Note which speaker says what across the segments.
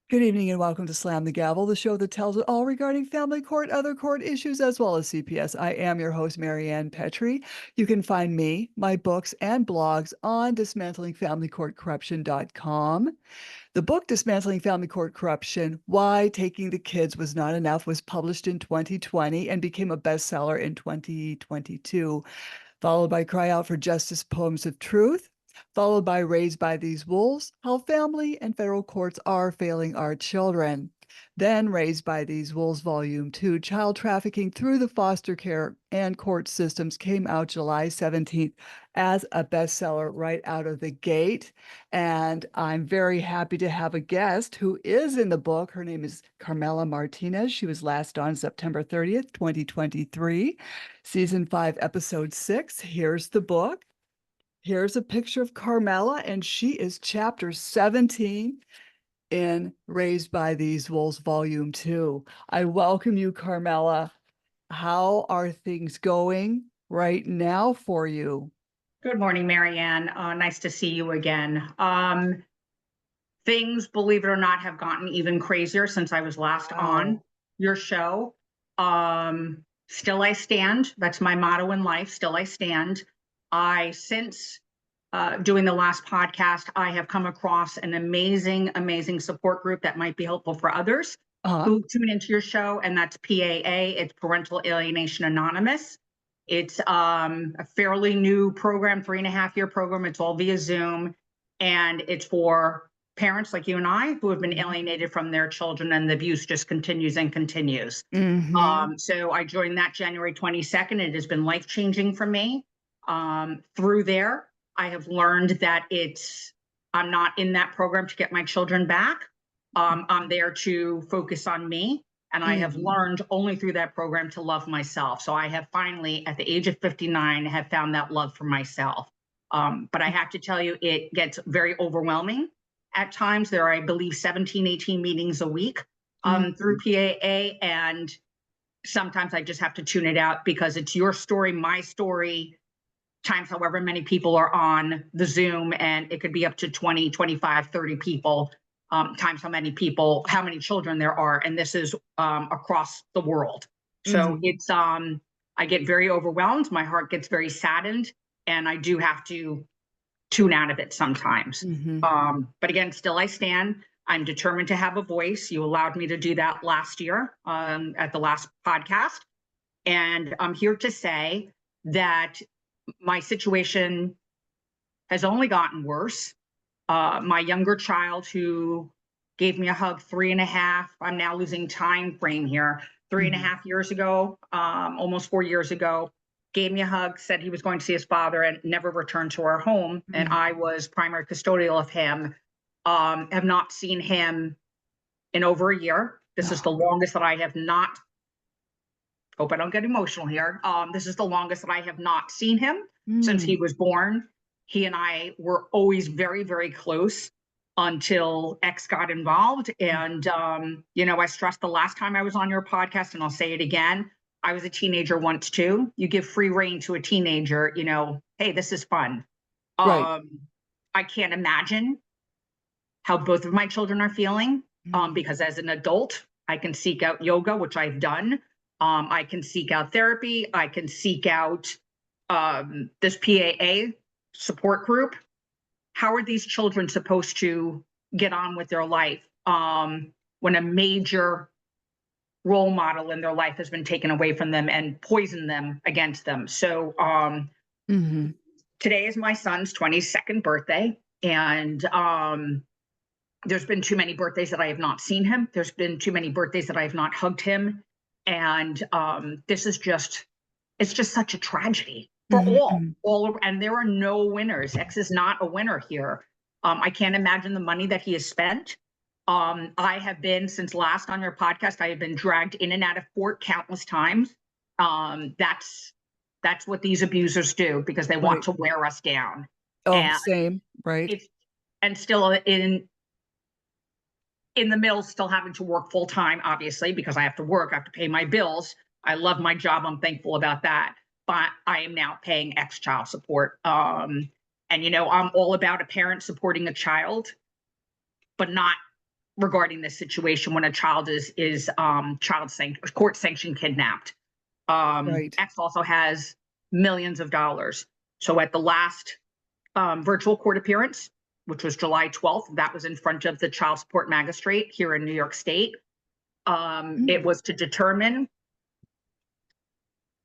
Speaker 1: Good evening and welcome to Slam the Gavel, the show that tells it all regarding family court, other court issues, as well as CPS. I am your host, Marianne Petrie. You can find me, my books, and blogs on dismantlingfamilycourtcorruption.com. The book Dismantling Family Court Corruption, Why Taking the Kids Was Not Enough, was published in 2020 and became a bestseller in 2022, followed by Cry Out for Justice, Poems of Truth, followed by Raised by These Wolves, How Family and Federal Courts Are Failing Our Children. Then Raised by These Wolves, Volume 2, Child Trafficking Through the Foster Care and Court Systems, came out July 17th as a bestseller right out of the gate. And I'm very happy to have a guest who is in the book. Her name is Carmela Martinez. She was last on September 30th, 2023, Season 5, Episode 6. Here's the book. Here's a picture of Carmela, and she is chapter 17 in Raised by These Wolves, Volume 2. I welcome you, Carmela. How are things going right now for you?
Speaker 2: Good morning, Marianne. Nice to see you again. Things, believe it or not, have gotten even crazier since I was last on your show. Still I stand. That's my motto in life. Still I stand. Since doing the last podcast, I have come across an amazing support group that might be helpful for others who tune into your show, and that's PAA. It's Parental Alienation Anonymous. It's a fairly new program, 3.5-year program. It's all via Zoom, and it's for parents like you and I who have been alienated from their children, and the abuse just continues and continues. So I joined that January 22nd. It has been life-changing for me. Through there, I have learned that I'm not in that program to get my children back. I'm there to focus on me. And I have learned only through that program to love myself. So I have finally, at the age of 59, have found that love for myself. But I have to tell you, it gets very overwhelming. At times, there are, I believe, 17, 18 meetings a week through PAA. And sometimes I just have to tune it out because it's your story, my story, times however many people are on the Zoom. And it could be up to 20, 25, 30 people. Times how many children there are, and this is across the world. So it's I get very overwhelmed, my heart gets very saddened, and I do have to tune out of it sometimes. But again, still I stand. I'm determined to have a voice. You allowed me to do that last year at the last podcast, and I'm here to say that my situation has only gotten worse. My younger child, who gave me a hug 3.5, I'm now losing time frame here, 3.5 years ago, almost 4 years ago, gave me a hug, said he was going to see his father, and never returned to our home. And I was primary custodial of him. Have not seen him in over a year. This is the longest that I have not, hope I don't get emotional here. This is the longest that I have not seen him since he was born. He and I were always very close until X got involved. And, I stressed the last time I was on your podcast, and I'll say it again, I was a teenager once too. You give free rein to a teenager, hey, this is fun.
Speaker 1: Right.
Speaker 2: I can't imagine how both of my children are feeling because as an adult, I can seek out yoga, which I've done. I can seek out therapy. I can seek out this PAA support group. How are these children supposed to get on with their life when a major role model in their life has been taken away from them and poisoned them against them? So today is my son's 22nd birthday, and there's been too many birthdays that I have not seen him. There's been too many birthdays that I have not hugged him. And this is it's just such a tragedy for all, and there are no winners. X is not a winner here. I can't imagine the money that he has spent. I have been, since last on your podcast, I have been dragged in and out of court countless times. That's what these abusers do because they want to wear us down. And
Speaker 1: Same, right?
Speaker 2: And still in the middle, still having to work full time, obviously, because I have to work, I have to pay my bills. I love my job. I'm thankful about that. But I am now paying X child support. And, I'm all about a parent supporting a child, but not regarding this situation when a child is court sanctioned kidnapped.
Speaker 1: Right.
Speaker 2: X also has millions of dollars. So at the last virtual court appearance, which was July 12th, that was in front of the Child Support Magistrate here in New York State. It was to determine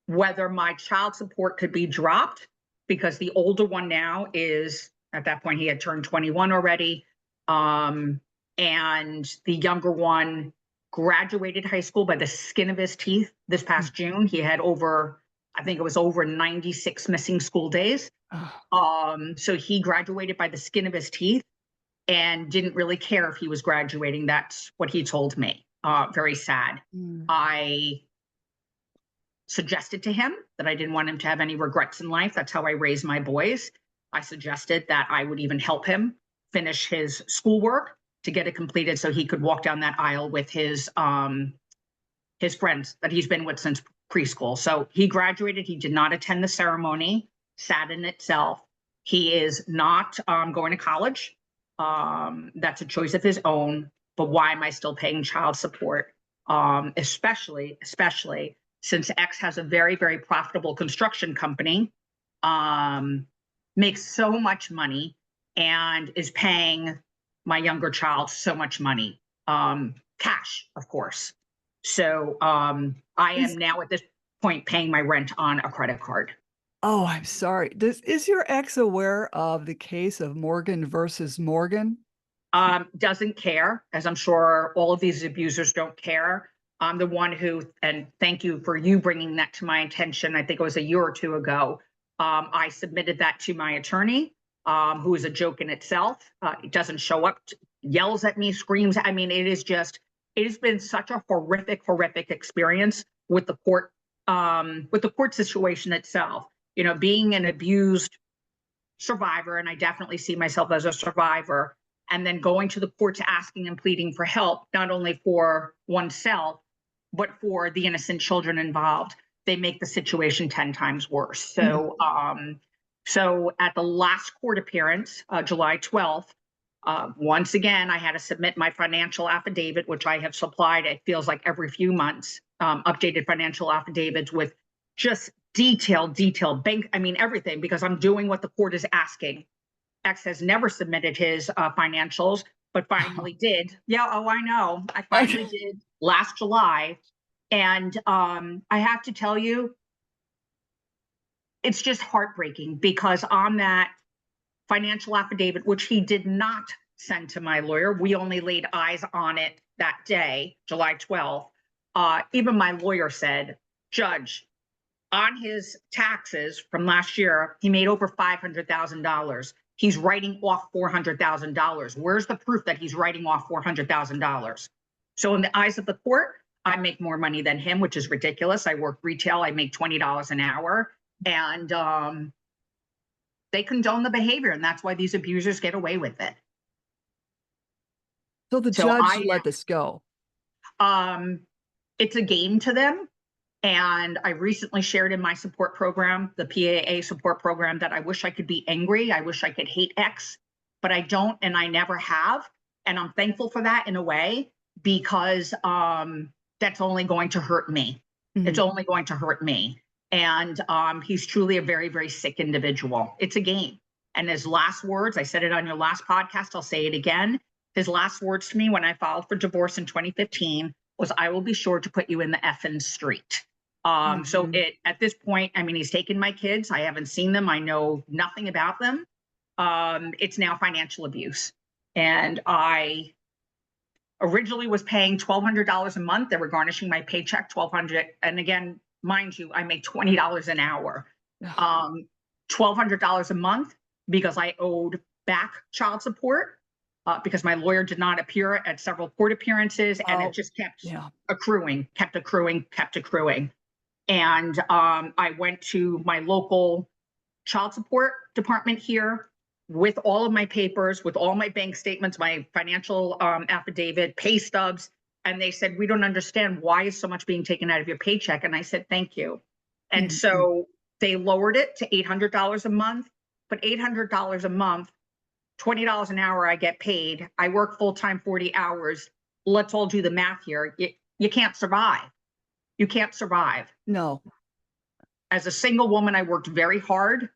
Speaker 2: whether my child support could be dropped, because the older one now is, at that point, he had turned 21 already. And the younger one graduated high school by the skin of his teeth this past June. He had I think it was over 96 missing school days. So he graduated by the skin of his teeth and didn't really care if he was graduating. That's what he told me. Very sad. I suggested to him that I didn't want him to have any regrets in life. That's how I raised my boys. I suggested that I would even help him finish his schoolwork to get it completed so he could walk down that aisle with his friends that he's been with since preschool. So he graduated. He did not attend the ceremony. Sad in itself. He is not going to college. That's a choice of his own. But why am I still paying child support? Especially since X has a very, very profitable construction company, makes so much money, and is paying my younger child so much money, cash, of course. So I am now at this point paying my rent on a credit card.
Speaker 1: Oh, I'm sorry. Is your ex aware of the case of Morgan versus Morgan?
Speaker 2: Doesn't care, as I'm sure all of these abusers don't care. I'm the one who, and thank you for you bringing that to my attention. I think it was a year or two ago. I submitted that to my attorney, who is a joke in itself. It doesn't show up, yells at me, screams. I mean, it has been such a horrific experience with the court situation itself. You know, being an abused survivor, and I definitely see myself as a survivor, and then going to the courts asking and pleading for help, not only for oneself, but for the innocent children involved. They make the situation 10 times worse. So, so at the last court appearance, July 12th, once again, I had to submit my financial affidavit, which I have supplied, it feels like every few months, updated financial affidavits with just detailed bank, I mean, everything, because I'm doing what the court is asking. X has never submitted his financials, but finally did. Yeah, oh, I know. I finally did last July. And I have to tell you, it's just heartbreaking, because on that financial affidavit, which he did not send to my lawyer, we only laid eyes on it that day, July 12th. Even my lawyer said, Judge, on his taxes from last year, he made over $500,000. He's writing off $400,000. Where's the proof that he's writing off $400,000? So in the eyes of the court, I make more money than him, which is ridiculous. I work retail. I make $20 an hour. And they condone the behavior. And that's why these abusers get away with it.
Speaker 1: So the judge let this go.
Speaker 2: It's a game to them. And I recently shared in my support program, the PAA support program, that I wish I could be angry. I wish I could hate X, but I don't, and I never have. And I'm thankful for that in a way, because that's only going to hurt me. It's only going to hurt me. And he's truly a very, very sick individual. It's a game. And his last words, I said it on your last podcast, I'll say it again. His last words to me when I filed for divorce in 2015 was, I will be sure to put you in the effing street. So at this point, I mean, he's taken my kids. I haven't seen them. I know nothing about them. It's now financial abuse. And I originally was paying $1,200 a month. They were garnishing my paycheck, $1,200. And again, mind you, I make $20 an hour. $1,200 a month because I owed back child support, because my lawyer did not appear at several court appearances, and it just kept accruing. And I went to my local child support department here with all of my papers, with all my bank statements, my financial affidavit, pay stubs. And they said, we don't understand, why is so much being taken out of your paycheck? And I said, thank you. And so they lowered it to $800 a month, but $800 a month, $20 an hour I get paid. I work full-time 40 hours. Let's all do the math here. You can't survive. You can't survive.
Speaker 1: No.
Speaker 2: As a single woman, I worked very hard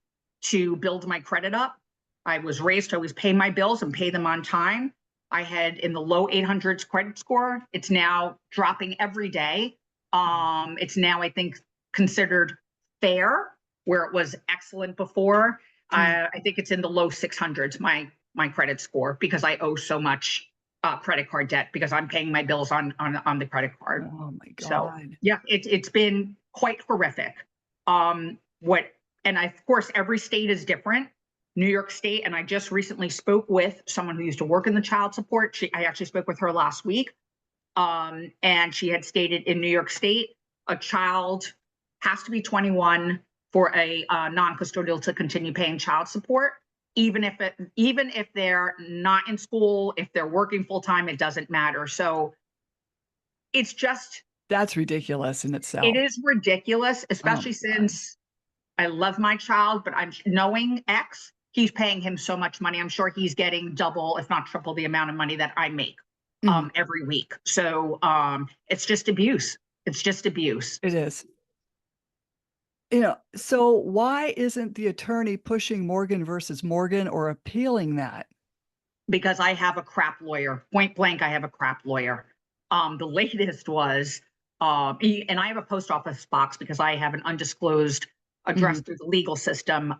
Speaker 2: to build my credit up. I was raised to always pay my bills and pay them on time. I had in the low 800s credit score. It's now dropping every day. It's now, I think, considered fair, where it was excellent before. I think it's in the low 600s, my credit score, because I owe so much credit card debt because I'm paying my bills on the credit card.
Speaker 1: Oh my God.
Speaker 2: So yeah, it's been quite horrific. And of course, every state is different. New York State, and I just recently spoke with someone who used to work in the child support. I actually spoke with her last week. And she had stated in New York State, a child has to be 21 for a non-custodial to continue paying child support. Even if they're not in school, if they're working full time, it doesn't matter. So it's just,
Speaker 1: that's ridiculous in itself.
Speaker 2: it is ridiculous, especially since I love my child, but I'm knowing X, he's paying him so much money. I'm sure he's getting double, if not triple, the amount of money that I make every week. So it's just abuse. It's just abuse.
Speaker 1: It is. You know, so why isn't the attorney pushing Morgan versus Morgan or appealing that?
Speaker 2: Because I have a crap lawyer. Point blank, I have a crap lawyer. The latest was, and I have a post office box because I have an undisclosed address through the legal system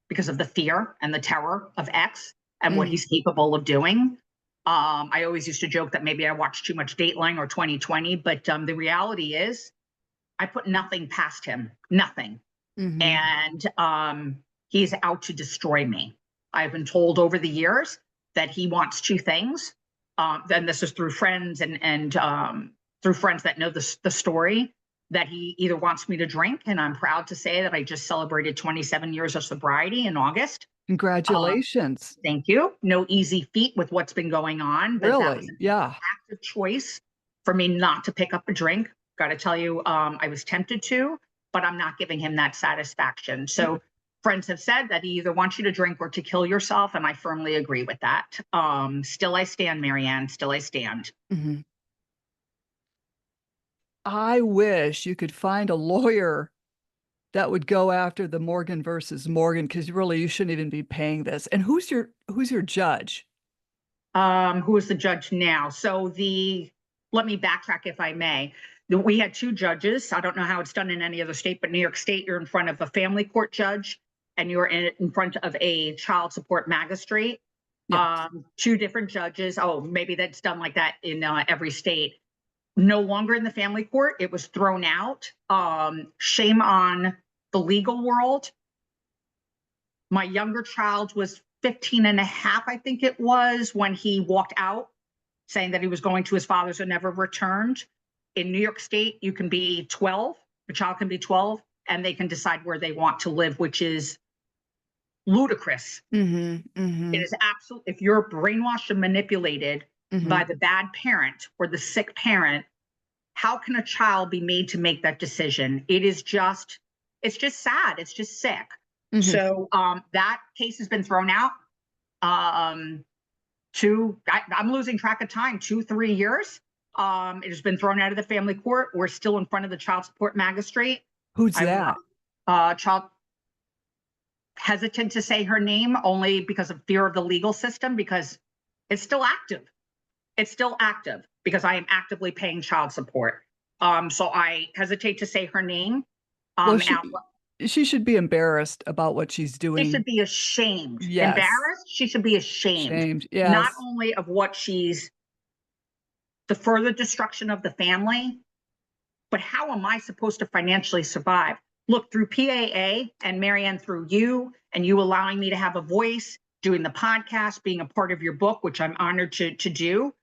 Speaker 2: because of the fear and the terror of X and what he's capable of doing. I always used to joke that maybe I watched too much Dateline or 2020, but the reality is I put nothing past him, nothing. And he's out to destroy me. I've been told over the years that he wants two things. Then this is through friends and through friends that know the story, that he either wants me to drink, and I'm proud to say that I just celebrated 27 years of sobriety in August.
Speaker 1: Congratulations.
Speaker 2: Thank you. No easy feat with what's been going on. But that was an active choice for me not to pick up a drink. Got to tell you, I was tempted to, but I'm not giving him that satisfaction. So friends have said that he either wants you to drink or to kill yourself, and I firmly agree with that. Still I stand, Marianne. Still I stand.
Speaker 1: I wish you could find a lawyer that would go after the Morgan versus Morgan, because really you shouldn't even be paying this. And who's your judge?
Speaker 2: Who is the judge now? So let me backtrack if I may. We had two judges. I don't know how it's done in any other state, but New York State, you're in front of a family court judge and you're in front of a child support magistrate. Two different judges. Oh, maybe that's done like that in every state. No longer in the family court. It was thrown out. Shame on the legal world. My younger child was 15 and a half, I think it was, when he walked out saying that he was going to his father's and never returned. In New York State, you can be 12, a child can be 12, and they can decide where they want to live, which is ludicrous. It is absolute. If you're brainwashed and manipulated by the bad parent or the sick parent, how can a child be made to make that decision? It's just sad. It's just sick. So that case has been thrown out. I'm losing track of time, 2-3 years. It has been thrown out of the family court. We're still in front of the child support magistrate.
Speaker 1: Who's that?
Speaker 2: Child, hesitant to say her name only because of fear of the legal system, because it's still active. It's still active because I am actively paying child support. So I hesitate to say her name.
Speaker 1: Well, she should be embarrassed about what she's doing.
Speaker 2: She should be ashamed.
Speaker 1: Yes.
Speaker 2: Embarrassed. She should be ashamed.
Speaker 1: Yes.
Speaker 2: Not only of what the further destruction of the family, but how am I supposed to financially survive? Look, through PAA and Marianne, through you and you allowing me to have a voice, doing the podcast, being a part of your book, which I'm honored to do.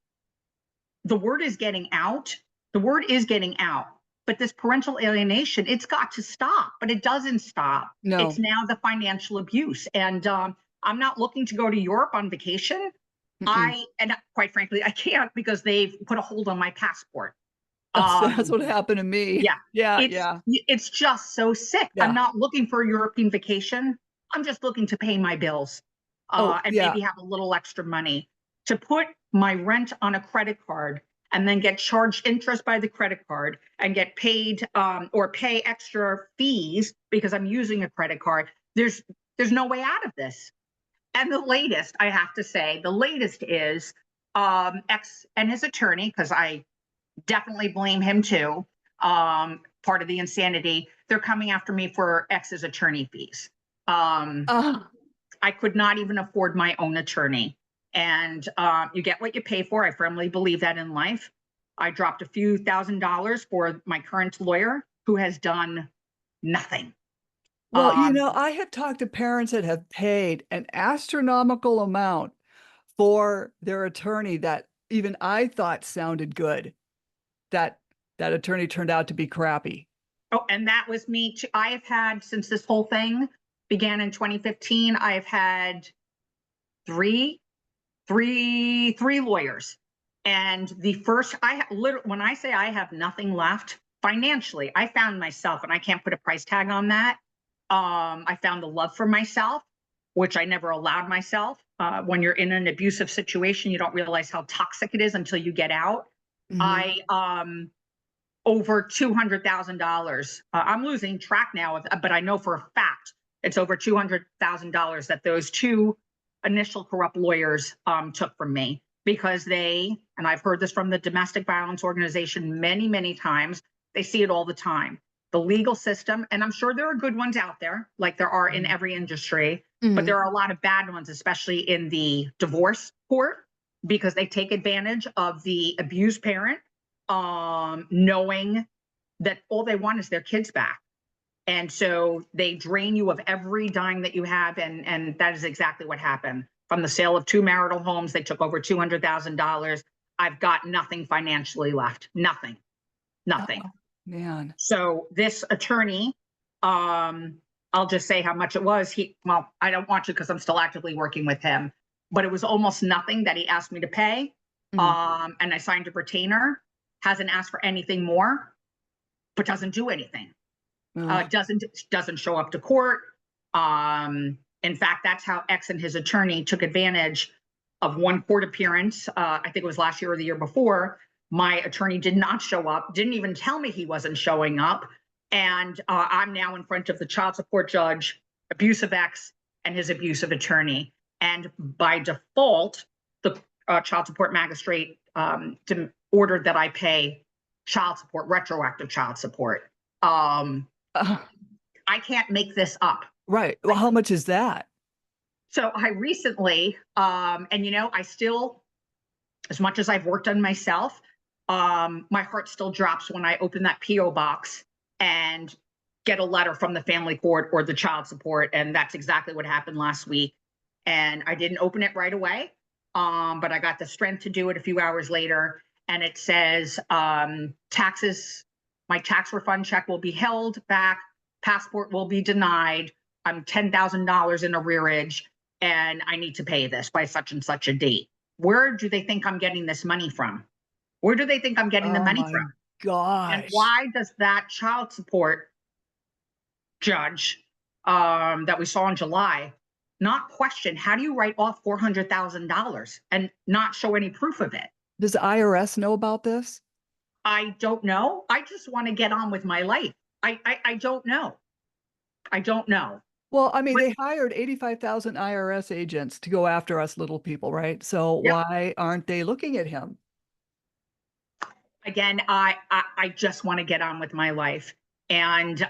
Speaker 2: The word is getting out. The word is getting out. But this parental alienation, it's got to stop, but it doesn't stop.
Speaker 1: No.
Speaker 2: It's now the financial abuse. And I'm not looking to go to Europe on vacation. And quite frankly, I can't because they've put a hold on my passport.
Speaker 1: That's what happened to me.
Speaker 2: It's just so sick. I'm not looking for a European vacation. I'm just looking to pay my bills.
Speaker 1: Oh,
Speaker 2: and
Speaker 1: yeah.
Speaker 2: maybe have a little extra money. To put my rent on a credit card and then get charged interest by the credit card and get paid or pay extra fees because I'm using a credit card, there's no way out of this. And the latest, I have to say, the latest is X and his attorney, because I definitely blame him too. Part of the insanity. They're coming after me for X's attorney fees.
Speaker 1: Uh,
Speaker 2: I could not even afford my own attorney. And you get what you pay for. I firmly believe that in life. I dropped a few $1,000s for my current lawyer, who has done nothing.
Speaker 1: well, I have talked to parents that have paid an astronomical amount for their attorney that even I thought sounded good. That that attorney turned out to be crappy.
Speaker 2: Oh, and that was me too. I have had, since this whole thing began in 2015, I have had three lawyers. And the first, literally, when I say I have nothing left financially, I found myself, and I can't put a price tag on that. I found the love for myself, which I never allowed myself. When you're in an abusive situation, you don't realize how toxic it is until you get out.
Speaker 1: Mhm.
Speaker 2: I over $200,000. I'm losing track now, but I know for a fact it's over $200,000 that those two initial corrupt lawyers took from me, because they, and I've heard this from the domestic violence organization many, many times, they see it all the time. The legal system, and I'm sure there are good ones out there, like there are in every industry, but
Speaker 1: Mhm.
Speaker 2: there are a lot of bad ones, especially in the divorce court, because they take advantage of the abused parent, knowing that all they want is their kids back. And so they drain you of every dime that you have. And that is exactly what happened. From the sale of two marital homes, they took over $200,000. I've got nothing financially left. Nothing. Nothing.
Speaker 1: Oh, man.
Speaker 2: So this attorney, I'll just say how much it was. Well, I don't want to because I'm still actively working with him, but it was almost nothing that he asked me to pay.
Speaker 1: Mhm.
Speaker 2: And I signed a retainer, hasn't asked for anything more, but doesn't do anything.
Speaker 1: Oh,
Speaker 2: Doesn't show up to court. In fact, that's how X and his attorney took advantage of one court appearance. I think it was last year or the year before. My attorney did not show up, didn't even tell me he wasn't showing up. And I'm now in front of the child support judge, abusive X, and his abusive attorney. And by default, the child support magistrate ordered that I pay child support, retroactive child support.
Speaker 1: uh,
Speaker 2: I can't make this up.
Speaker 1: right. Well, how much is that?
Speaker 2: So I recently, and I still, as much as I've worked on myself, my heart still drops when I open that PO box and get a letter from the family court or the child support, and that's exactly what happened last week. And I didn't open it right away, but I got the strength to do it a few hours later, and it says taxes. My tax refund check will be held back. Passport will be denied. I'm $10,000 in arrearage, and I need to pay this by such and such a date. Where do they think I'm getting this money from? Where do they think I'm getting the
Speaker 1: Oh
Speaker 2: money
Speaker 1: my
Speaker 2: from? And
Speaker 1: gosh.
Speaker 2: why does that child support judge that we saw in July not question, how do you write off $400,000 and not show any proof of it?
Speaker 1: Does the IRS know about this?
Speaker 2: I don't know. I just want to get on with my life. I don't know. I don't know.
Speaker 1: Well, I mean,
Speaker 2: But
Speaker 1: they hired 85,000 IRS agents to go after us little people, right? So
Speaker 2: yep.
Speaker 1: why aren't they looking at him?
Speaker 2: Again, I just want to get on with my life. And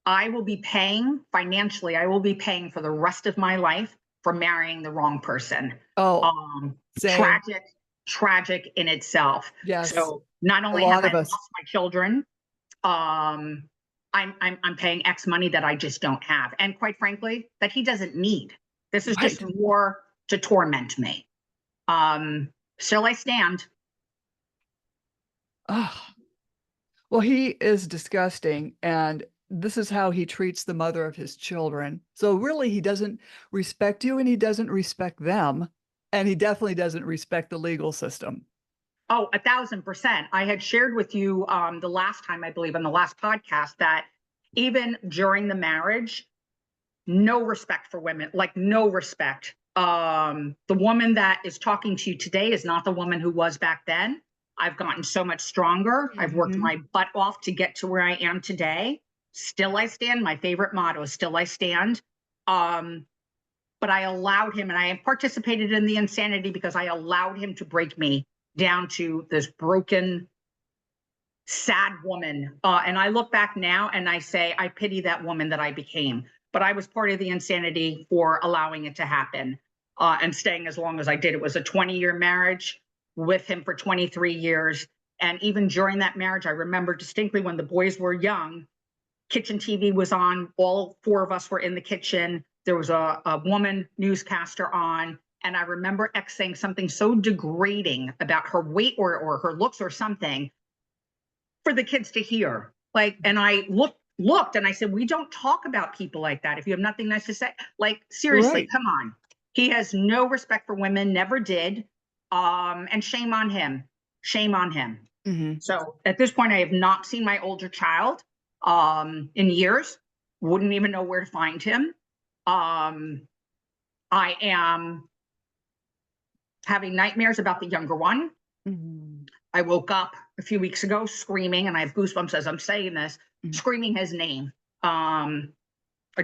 Speaker 2: I will be paying financially, I will be paying for the rest of my life for marrying the wrong person.
Speaker 1: Oh,
Speaker 2: Um,
Speaker 1: same.
Speaker 2: tragic, tragic in itself.
Speaker 1: Yes.
Speaker 2: So not
Speaker 1: A
Speaker 2: only have
Speaker 1: lot
Speaker 2: I
Speaker 1: of us.
Speaker 2: lost my children, um, I'm paying X money that I just don't have, and quite frankly, that he doesn't need. This is
Speaker 1: Right.
Speaker 2: just more to torment me. Still I stand.
Speaker 1: Oh, well, he is disgusting. And this is how he treats the mother of his children. So really, he doesn't respect you and he doesn't respect them. And he definitely doesn't respect the legal system.
Speaker 2: Oh, 1,000%. I had shared with you the last time, I believe, on the last podcast, that even during the marriage, no respect for women, like no respect. The woman that is talking to you today is not the woman who was back then. I've gotten so much stronger. I've worked my butt off to get to where I am today. Still I stand. My favorite motto is still I stand. But I allowed him, and I participated in the insanity because I allowed him to break me down to this broken, sad woman. And I look back now and I say, I pity that woman that I became. But I was part of the insanity for allowing it to happen and staying as long as I did. It was a 20-year marriage with him for 23 years. And even during that marriage, I remember distinctly when the boys were young, kitchen TV was on. All four of us were in the kitchen. There was a woman newscaster on. And I remember X saying something so degrading about her weight or her looks or something for the kids to hear. Like, and I looked and I said, we don't talk about people like that. If you have nothing nice to say, like, seriously,
Speaker 1: Right.
Speaker 2: come on. He has no respect for women, never did. And shame on him. Shame on him. So at this point, I have not seen my older child in years. Wouldn't even know where to find him. I am having nightmares about the younger one. I woke up a few weeks ago screaming, and I have goosebumps as I'm saying this, screaming his name. I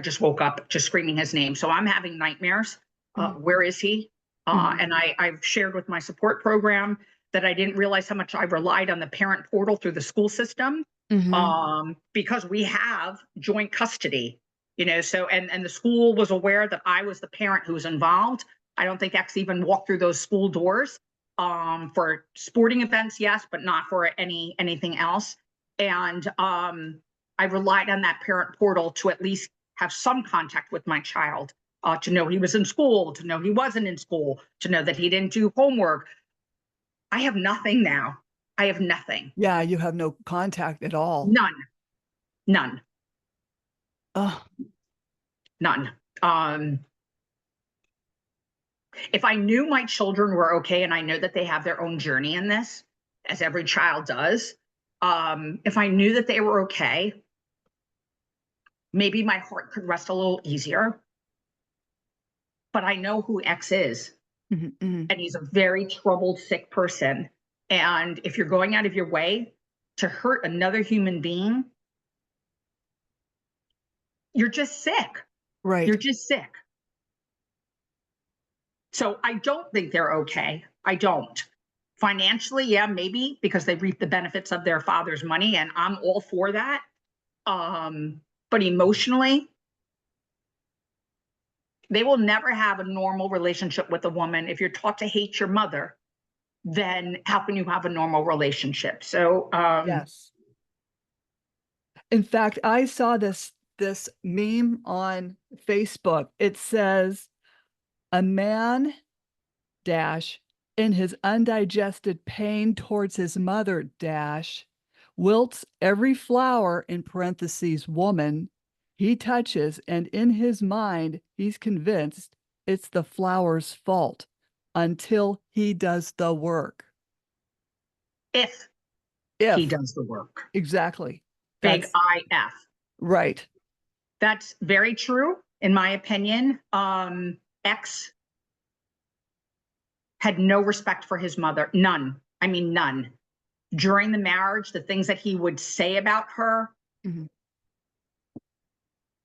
Speaker 2: just woke up just screaming his name. So I'm having nightmares. Where is he? And I've shared with my support program that I didn't realize how much I relied on the parent portal through the school system because we have joint custody, you know, so, and the school was aware that I was the parent who was involved. I don't think X even walked through those school doors for sporting events, yes, but not for anything else. And I relied on that parent portal to at least have some contact with my child, to know he was in school, to know he wasn't in school, to know that he didn't do homework. I have nothing now. I have nothing.
Speaker 1: Yeah, you have no contact at all.
Speaker 2: None. None.
Speaker 1: Oh.
Speaker 2: None. If I knew my children were okay, and I know that they have their own journey in this, as every child does, if I knew that they were okay, maybe my heart could rest a little easier. But I know who X is. And he's a very troubled, sick person. And if you're going out of your way to hurt another human being, you're just sick.
Speaker 1: Right.
Speaker 2: You're just sick. So I don't think they're okay. I don't. Financially, yeah, maybe because they reap the benefits of their father's money, and I'm all for that. But emotionally, they will never have a normal relationship with a woman. If you're taught to hate your mother, then how can you have a normal relationship? So
Speaker 1: yes. In fact, I saw this meme on Facebook. It says, a man dash in his undigested pain towards his mother dash wilts every flower in parentheses woman he touches, and in his mind he's convinced it's the flower's fault until he does the work.
Speaker 2: if
Speaker 1: If
Speaker 2: he does the work.
Speaker 1: exactly.
Speaker 2: Big
Speaker 1: That's
Speaker 2: IF.
Speaker 1: right.
Speaker 2: That's very true, in my opinion. X had no respect for his mother. None. I mean, none. During the marriage, the things that he would say about her,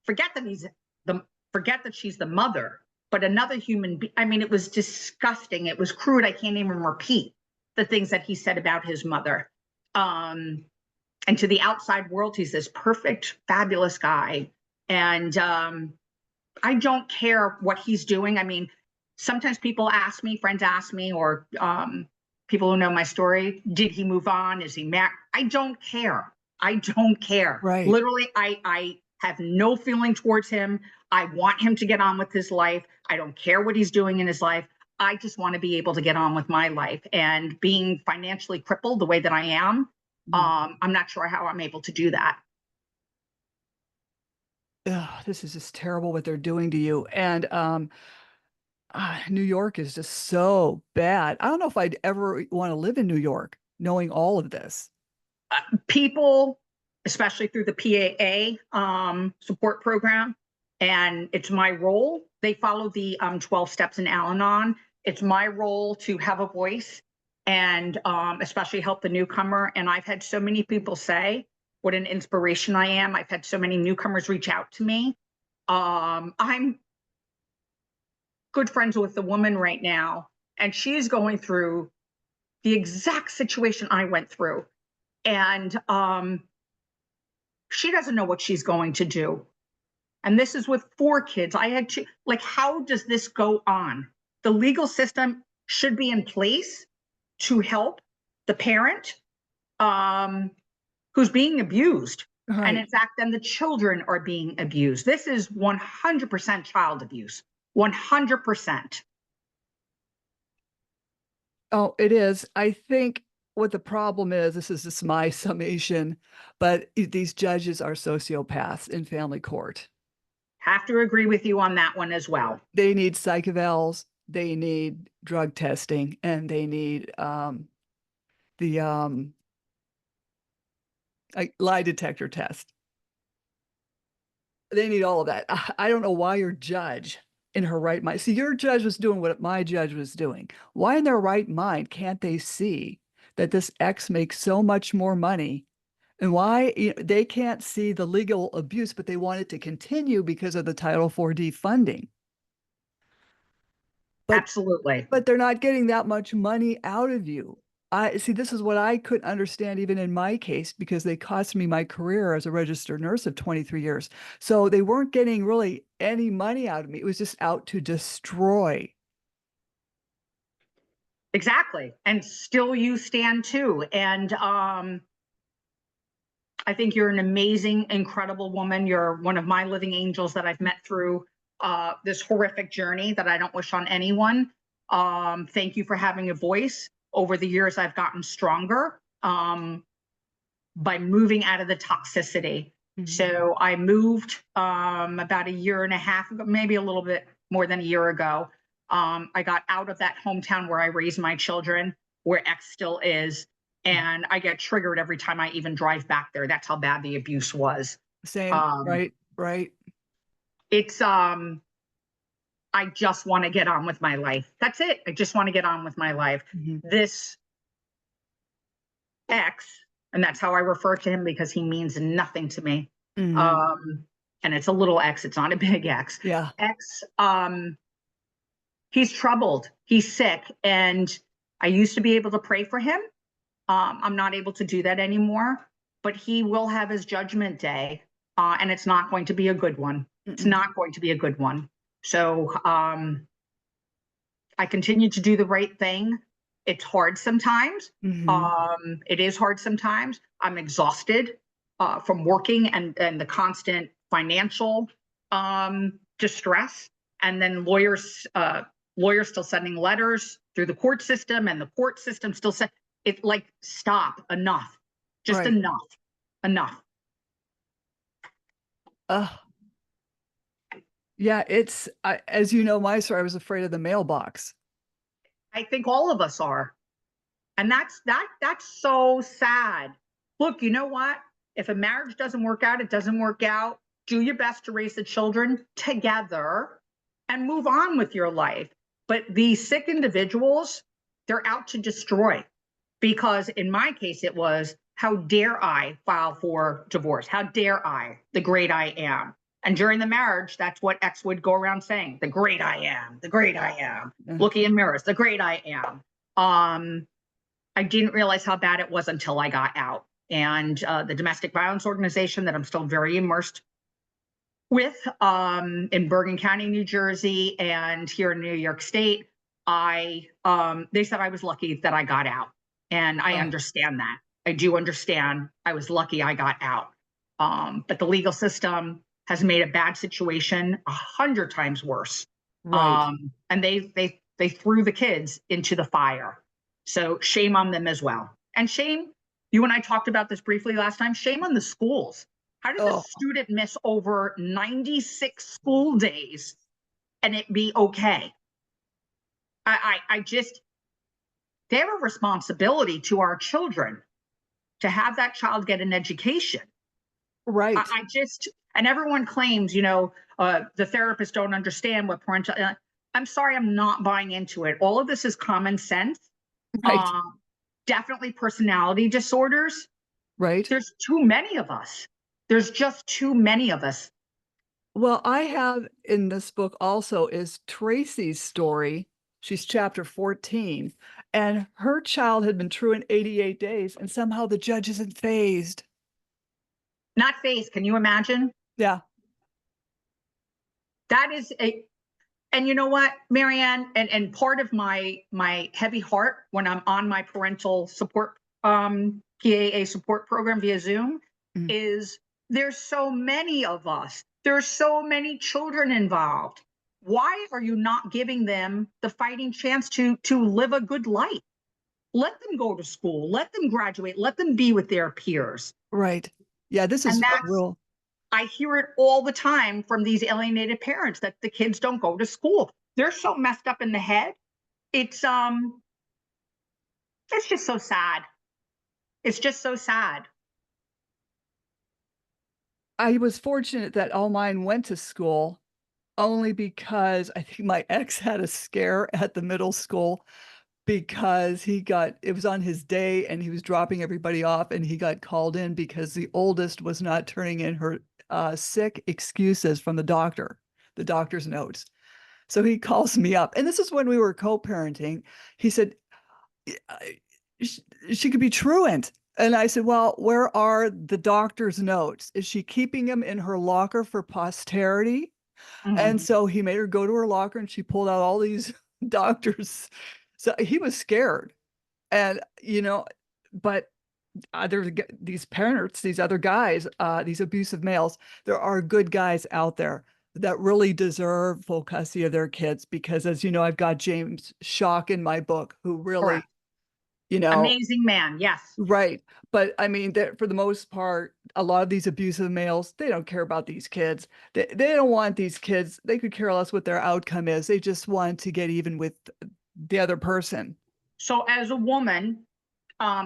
Speaker 2: forget that she's the mother, but another human being. I mean, it was disgusting. It was crude. I can't even repeat the things that he said about his mother. And to the outside world, he's this perfect, fabulous guy. And I don't care what he's doing. I mean, sometimes people ask me, friends ask me, or people who know my story, did he move on? Is he married? I don't care. I don't care.
Speaker 1: Right.
Speaker 2: Literally, I have no feeling towards him. I want him to get on with his life. I don't care what he's doing in his life. I just want to be able to get on with my life. And being financially crippled the way that I am, I'm not sure how I'm able to do that.
Speaker 1: This is just terrible what they're doing to you. And New York is just so bad. I don't know if I'd ever want to live in New York, knowing all of this.
Speaker 2: People, especially through the PAA support program And it's my role. They follow the 12 steps in Al-Anon. It's my role to have a voice and especially help the newcomer. And I've had so many people say what an inspiration I am. I've had so many newcomers reach out to me. I'm good friends with a woman right now, and she's going through the exact situation I went through. And she doesn't know what she's going to do. And this is with 4 kids. I had to, like, how does this go on? The legal system should be in place to help the parent who's being abused.
Speaker 1: Right.
Speaker 2: And in fact, then the children are being abused. This is 100% child abuse. 100%.
Speaker 1: Oh, it is. I think what the problem is, this is just my summation, but these judges are sociopaths in family court.
Speaker 2: Have to agree with you on that one as well.
Speaker 1: They need psych evals, they need drug testing, and they need the lie detector test. They need all of that. I don't know why your judge in her right mind. See, your judge was doing what my judge was doing. Why in their right mind can't they see that this ex makes so much more money? And why they can't see the legal abuse, but they want it to continue because of the Title 4D funding.
Speaker 2: Absolutely.
Speaker 1: But they're not getting that much money out of you. I see, this is what I couldn't understand even in my case, because they cost me my career as a registered nurse of 23 years. So they weren't getting really any money out of me. It was just out to destroy.
Speaker 2: Exactly. And still you stand too. And I think you're an amazing, incredible woman. You're one of my living angels that I've met through this horrific journey that I don't wish on anyone. Thank you for having a voice. Over the years, I've gotten stronger by moving out of the toxicity. Mm-hmm. So I moved about a year and a half ago, maybe a little bit more than a year ago. I got out of that hometown where I raised my children, where X still is. And I get triggered every time I even drive back there. That's how bad the abuse was.
Speaker 1: Same, right.
Speaker 2: It's I just want to get on with my life. That's it. I just want to get on with my life. Mm-hmm. This X, and that's how I refer to him because he means nothing to me. Mm-hmm. And it's a little X. It's not a big X.
Speaker 1: Yeah.
Speaker 2: X. He's troubled. He's sick, and I used to be able to pray for him. I'm not able to do that anymore, but he will have his judgment day, and it's not going to be a good one. It's not going to be a good one. So I continue to do the right thing. It's hard sometimes. Mm-hmm. It is hard sometimes. I'm exhausted from working and the constant financial distress, and then lawyers still sending letters through the court system, and the court system still said, it's like, stop, enough, just right. enough.
Speaker 1: Yeah, it's, as you know, my story, I was afraid of the mailbox.
Speaker 2: I think all of us are. And that's so sad. Look, you know what? If a marriage doesn't work out, it doesn't work out. Do your best to raise the children together and move on with your life. But these sick individuals, they're out to destroy. Because in my case, it was, how dare I file for divorce? How dare I, the great I am? And during the marriage, that's what X would go around saying, the great I am, the great I am. Mm-hmm. Looking in mirrors, the great I am. I didn't realize how bad it was until I got out. And the domestic violence organization that I'm still very immersed with in Bergen County, New Jersey, and here in New York State, they said I was lucky that I got out. And I understand that. I do understand. I was lucky I got out. But the legal system has made a bad situation 100 times worse. Right. And they threw the kids into the fire. So shame on them as well. And shame, you and I talked about this briefly last time, shame on the schools. How does a student miss over 96 school days and it be okay? I just, they have a responsibility to our children to have that child get an education.
Speaker 1: Right.
Speaker 2: I just, and everyone claims, the therapists don't understand what parental. I'm sorry, I'm not buying into it. All of this is common sense.
Speaker 1: Right.
Speaker 2: Um, Definitely personality disorders.
Speaker 1: Right.
Speaker 2: There's too many of us. There's just too many of us.
Speaker 1: Well, I have in this book also is Tracey's story. She's chapter 14, and her child had been true in 88 days, and somehow the judge isn't phased.
Speaker 2: Not phased. Can you imagine?
Speaker 1: Yeah.
Speaker 2: That is a, and you know what, Marianne, and part of my heavy heart when I'm on my parental support PAA support program via Zoom
Speaker 1: Mm.
Speaker 2: is there's so many of us. There's so many children involved. Why are you not giving them the fighting chance to live a good life? Let them go to school, let them graduate, let them be with their peers.
Speaker 1: Right. Yeah, this
Speaker 2: And
Speaker 1: is a
Speaker 2: that's,
Speaker 1: real
Speaker 2: I hear it all the time from these alienated parents that the kids don't go to school. They're so messed up in the head. It's it's just so sad. It's just so sad.
Speaker 1: I was fortunate that all mine went to school only because I think my ex had a scare at the middle school because it was on his day and he was dropping everybody off and he got called in because the oldest was not turning in her sick excuses from the doctor's notes. So he calls me up, and this is when we were co-parenting. He said, she could be truant. And I said, well, where are the doctor's notes? Is she keeping them in her locker for posterity? And
Speaker 2: Mhm.
Speaker 1: so he made her go to her locker and she pulled out all these doctors. So he was scared. And, but these parents, these other guys, these abusive males, there are good guys out there that really deserve full custody of their kids because, as you know, I've got James Schock in my book who really,
Speaker 2: Correct.
Speaker 1: you know,
Speaker 2: Amazing man. Yes.
Speaker 1: right. But I mean, for the most part, a lot of these abusive males, they don't care about these kids. They don't want these kids. They could care less what their outcome is. They just want to get even with the other person.
Speaker 2: So as a woman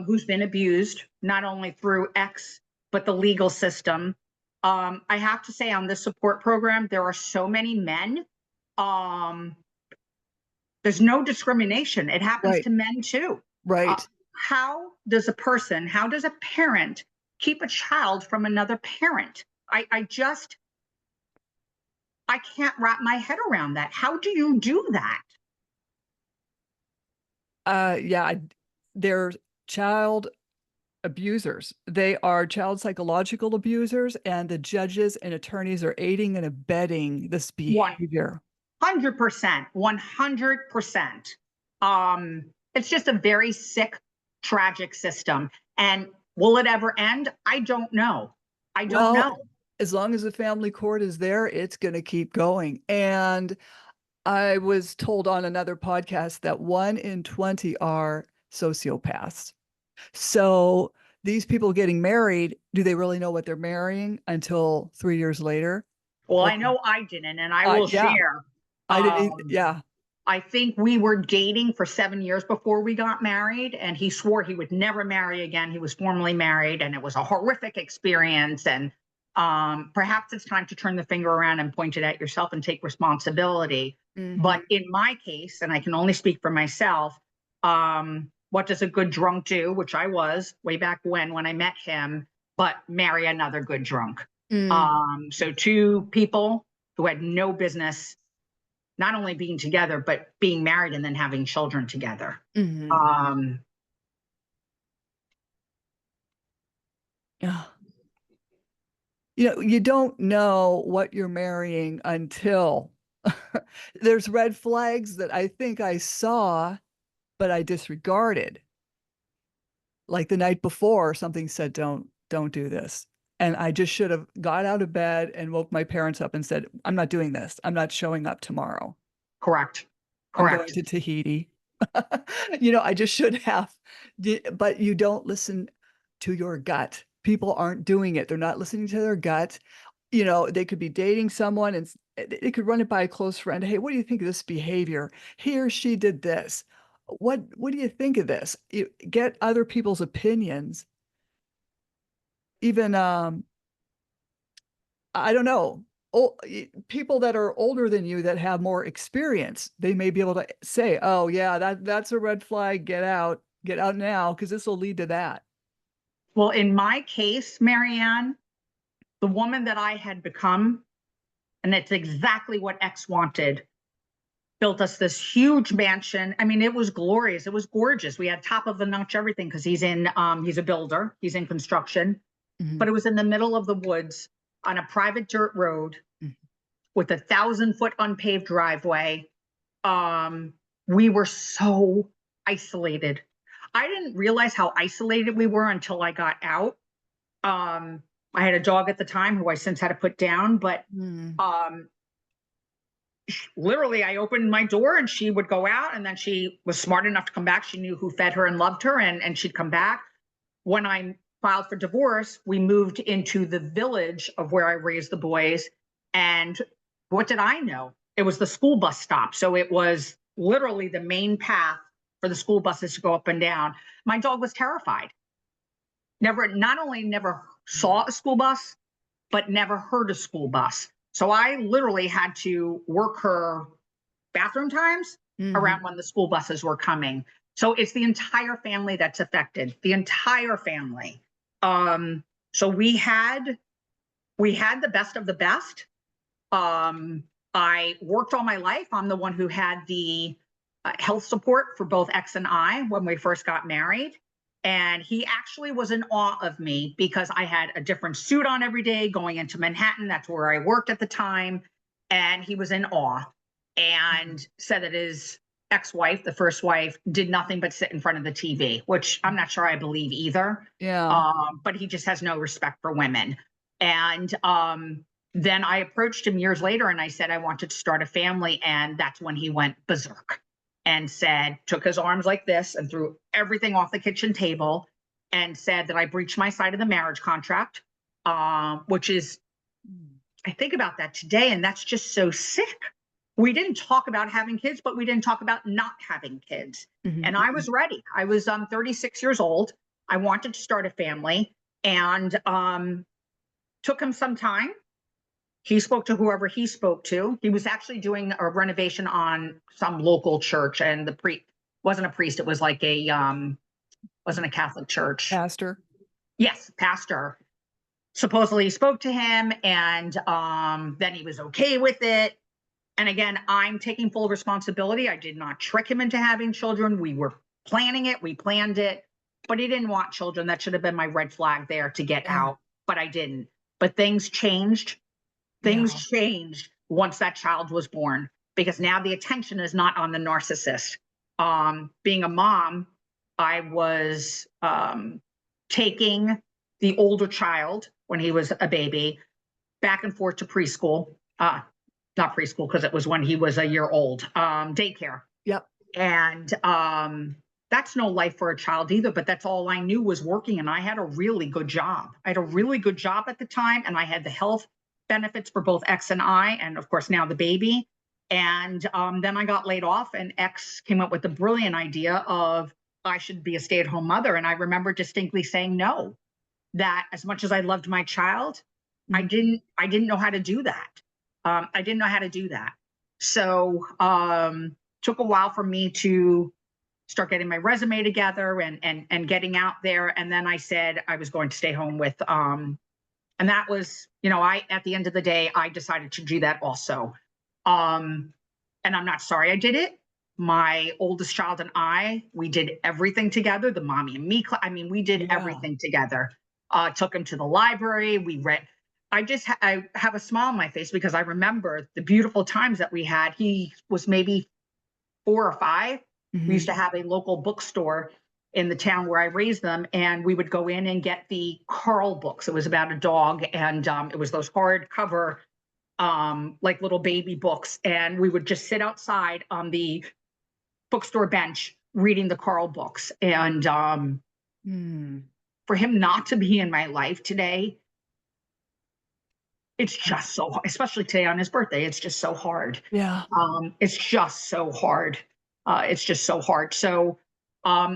Speaker 2: who's been abused, not only through X, but the legal system, I have to say on this support program, there are so many men. Um, there's no discrimination. It happens
Speaker 1: Right.
Speaker 2: to men too. Uh,
Speaker 1: Right.
Speaker 2: how does a parent keep a child from another parent? I just, I can't wrap my head around that. How do you do that?
Speaker 1: Yeah, they're child abusers. They are child psychological abusers, and the judges and attorneys are aiding and abetting this behavior.
Speaker 2: 100%, 100%. It's just a very sick, tragic system. And will it ever end? I don't know. I don't
Speaker 1: Well,
Speaker 2: know.
Speaker 1: as long as the family court is there, it's going to keep going. And I was told on another podcast that 1 in 20 are sociopaths. So these people getting married, do they really know what they're marrying until 3 years later?
Speaker 2: Well,
Speaker 1: Or,
Speaker 2: I know I didn't, and I will
Speaker 1: yeah,
Speaker 2: share.
Speaker 1: I didn't,
Speaker 2: Um,
Speaker 1: yeah.
Speaker 2: I think we were dating for 7 years before we got married, and he swore he would never marry again. He was formally married, and it was a horrific experience. And perhaps it's time to turn the finger around and point it at yourself and take responsibility.
Speaker 1: Mhm.
Speaker 2: But in my case, and I can only speak for myself, what does a good drunk do? Which I was way back when I met him, but marry another good drunk.
Speaker 1: Mm,
Speaker 2: So two people who had no business not only being together, but being married and then having children together.
Speaker 1: mhm.
Speaker 2: Um,
Speaker 1: Yeah. You don't know what you're marrying until there's red flags that I think I saw, but I disregarded. Like the night before, something said, don't do this. And I just should have got out of bed and woke my parents up and said, I'm not doing this. I'm not showing up tomorrow.
Speaker 2: Correct.
Speaker 1: I'm going
Speaker 2: Correct.
Speaker 1: to Tahiti. I just should have. But you don't listen to your gut. People aren't doing it. They're not listening to their gut. They could be dating someone and they could run it by a close friend. Hey, what do you think of this behavior? He or she did this. What do you think of this? You get other people's opinions. Even I don't know. People that are older than you that have more experience, they may be able to say, "Oh yeah, that's a red flag. Get out now, because this will lead to that."
Speaker 2: Well, in my case, Marianne, the woman that I had become, and it's exactly what X wanted, built us this huge mansion. I mean, it was glorious. It was gorgeous. We had top of the notch everything because he's a builder. He's in construction,
Speaker 1: Mhm.
Speaker 2: but it was in the middle of the woods on a private dirt road
Speaker 1: Mhm.
Speaker 2: with 1,000-foot unpaved driveway. We were so isolated. I didn't realize how isolated we were until I got out. I had a dog at the time who I since had to put down, but
Speaker 1: Mm.
Speaker 2: um, literally I opened my door and she would go out, and then she was smart enough to come back. She knew who fed her and loved her, and she'd come back. When I filed for divorce, we moved into the village of where I raised the boys. And what did I know? It was the school bus stop. So it was literally the main path for the school buses to go up and down. My dog was terrified. Not only never saw a school bus, but never heard a school bus. So I literally had to work her bathroom times around
Speaker 1: Mhm.
Speaker 2: when the school buses were coming. So it's the entire family that's affected, the entire family. Um, so we had the best of the best. I worked all my life. I'm the one who had the health support for both X and I when we first got married. And he actually was in awe of me because I had a different suit on every day going into Manhattan. That's where I worked at the time. And he was in awe and said that his ex-wife, the first wife, did nothing but sit in front of the TV, which I'm not sure I believe either.
Speaker 1: Yeah.
Speaker 2: But he just has no respect for women. And then I approached him years later and I said I wanted to start a family. And that's when he went berserk and took his arms like this and threw everything off the kitchen table and said that I breached my side of the marriage contract, which is, I think about that today, and that's just so sick. We didn't talk about having kids, but we didn't talk about not having kids.
Speaker 1: Mhm.
Speaker 2: And I was ready. I was 36 years old. I wanted to start a family, and took him some time. He spoke to whoever he spoke to. He was actually doing a renovation on some local church, and the priest wasn't a priest. It was like wasn't a Catholic church.
Speaker 1: Pastor.
Speaker 2: Yes, pastor. Supposedly he spoke to him, and then he was okay with it. And again, I'm taking full responsibility. I did not trick him into having children. We were planning it. We planned it, but he didn't want children. That should have been my red flag there to get
Speaker 1: Yeah.
Speaker 2: out, but I didn't. But things changed. Things
Speaker 1: Yeah.
Speaker 2: changed once that child was born, because now the attention is not on the narcissist. Being a mom, I was taking the older child when he was a baby back and forth to preschool. Not preschool because it was when he was a year old. Daycare.
Speaker 1: Yep.
Speaker 2: And that's no life for a child either, but that's all I knew was working. And I had a really good job. I had a really good job at the time, and I had the health benefits for both X and I, and of course now the baby. And then I got laid off, and X came up with the brilliant idea of I should be a stay-at-home mother. And I remember distinctly saying no, that as much as I loved my child, I
Speaker 1: Mhm.
Speaker 2: didn't know how to do that. I didn't know how to do that. So took a while for me to start getting my resume together and getting out there. And then I said I was going to stay home with and that was, I at the end of the day, I decided to do that also. And I'm not sorry I did it. My oldest child and we did everything together. The mommy and me, I mean, we did
Speaker 1: Yeah.
Speaker 2: everything together. Took him to the library. We read. I have a smile on my face because I remember the beautiful times that we had. He was maybe 4 or 5. We used
Speaker 1: Mhm.
Speaker 2: to have a local bookstore in the town where I raised them, and we would go in and get the Carl books. It was about a dog, and it was those hardcover, like little baby books, and we would just sit outside on the bookstore bench reading the Carl books. And
Speaker 1: Mm.
Speaker 2: for him not to be in my life today, it's just so, especially today on his birthday, it's just so hard.
Speaker 1: Yeah.
Speaker 2: It's just so hard. It's just so hard. So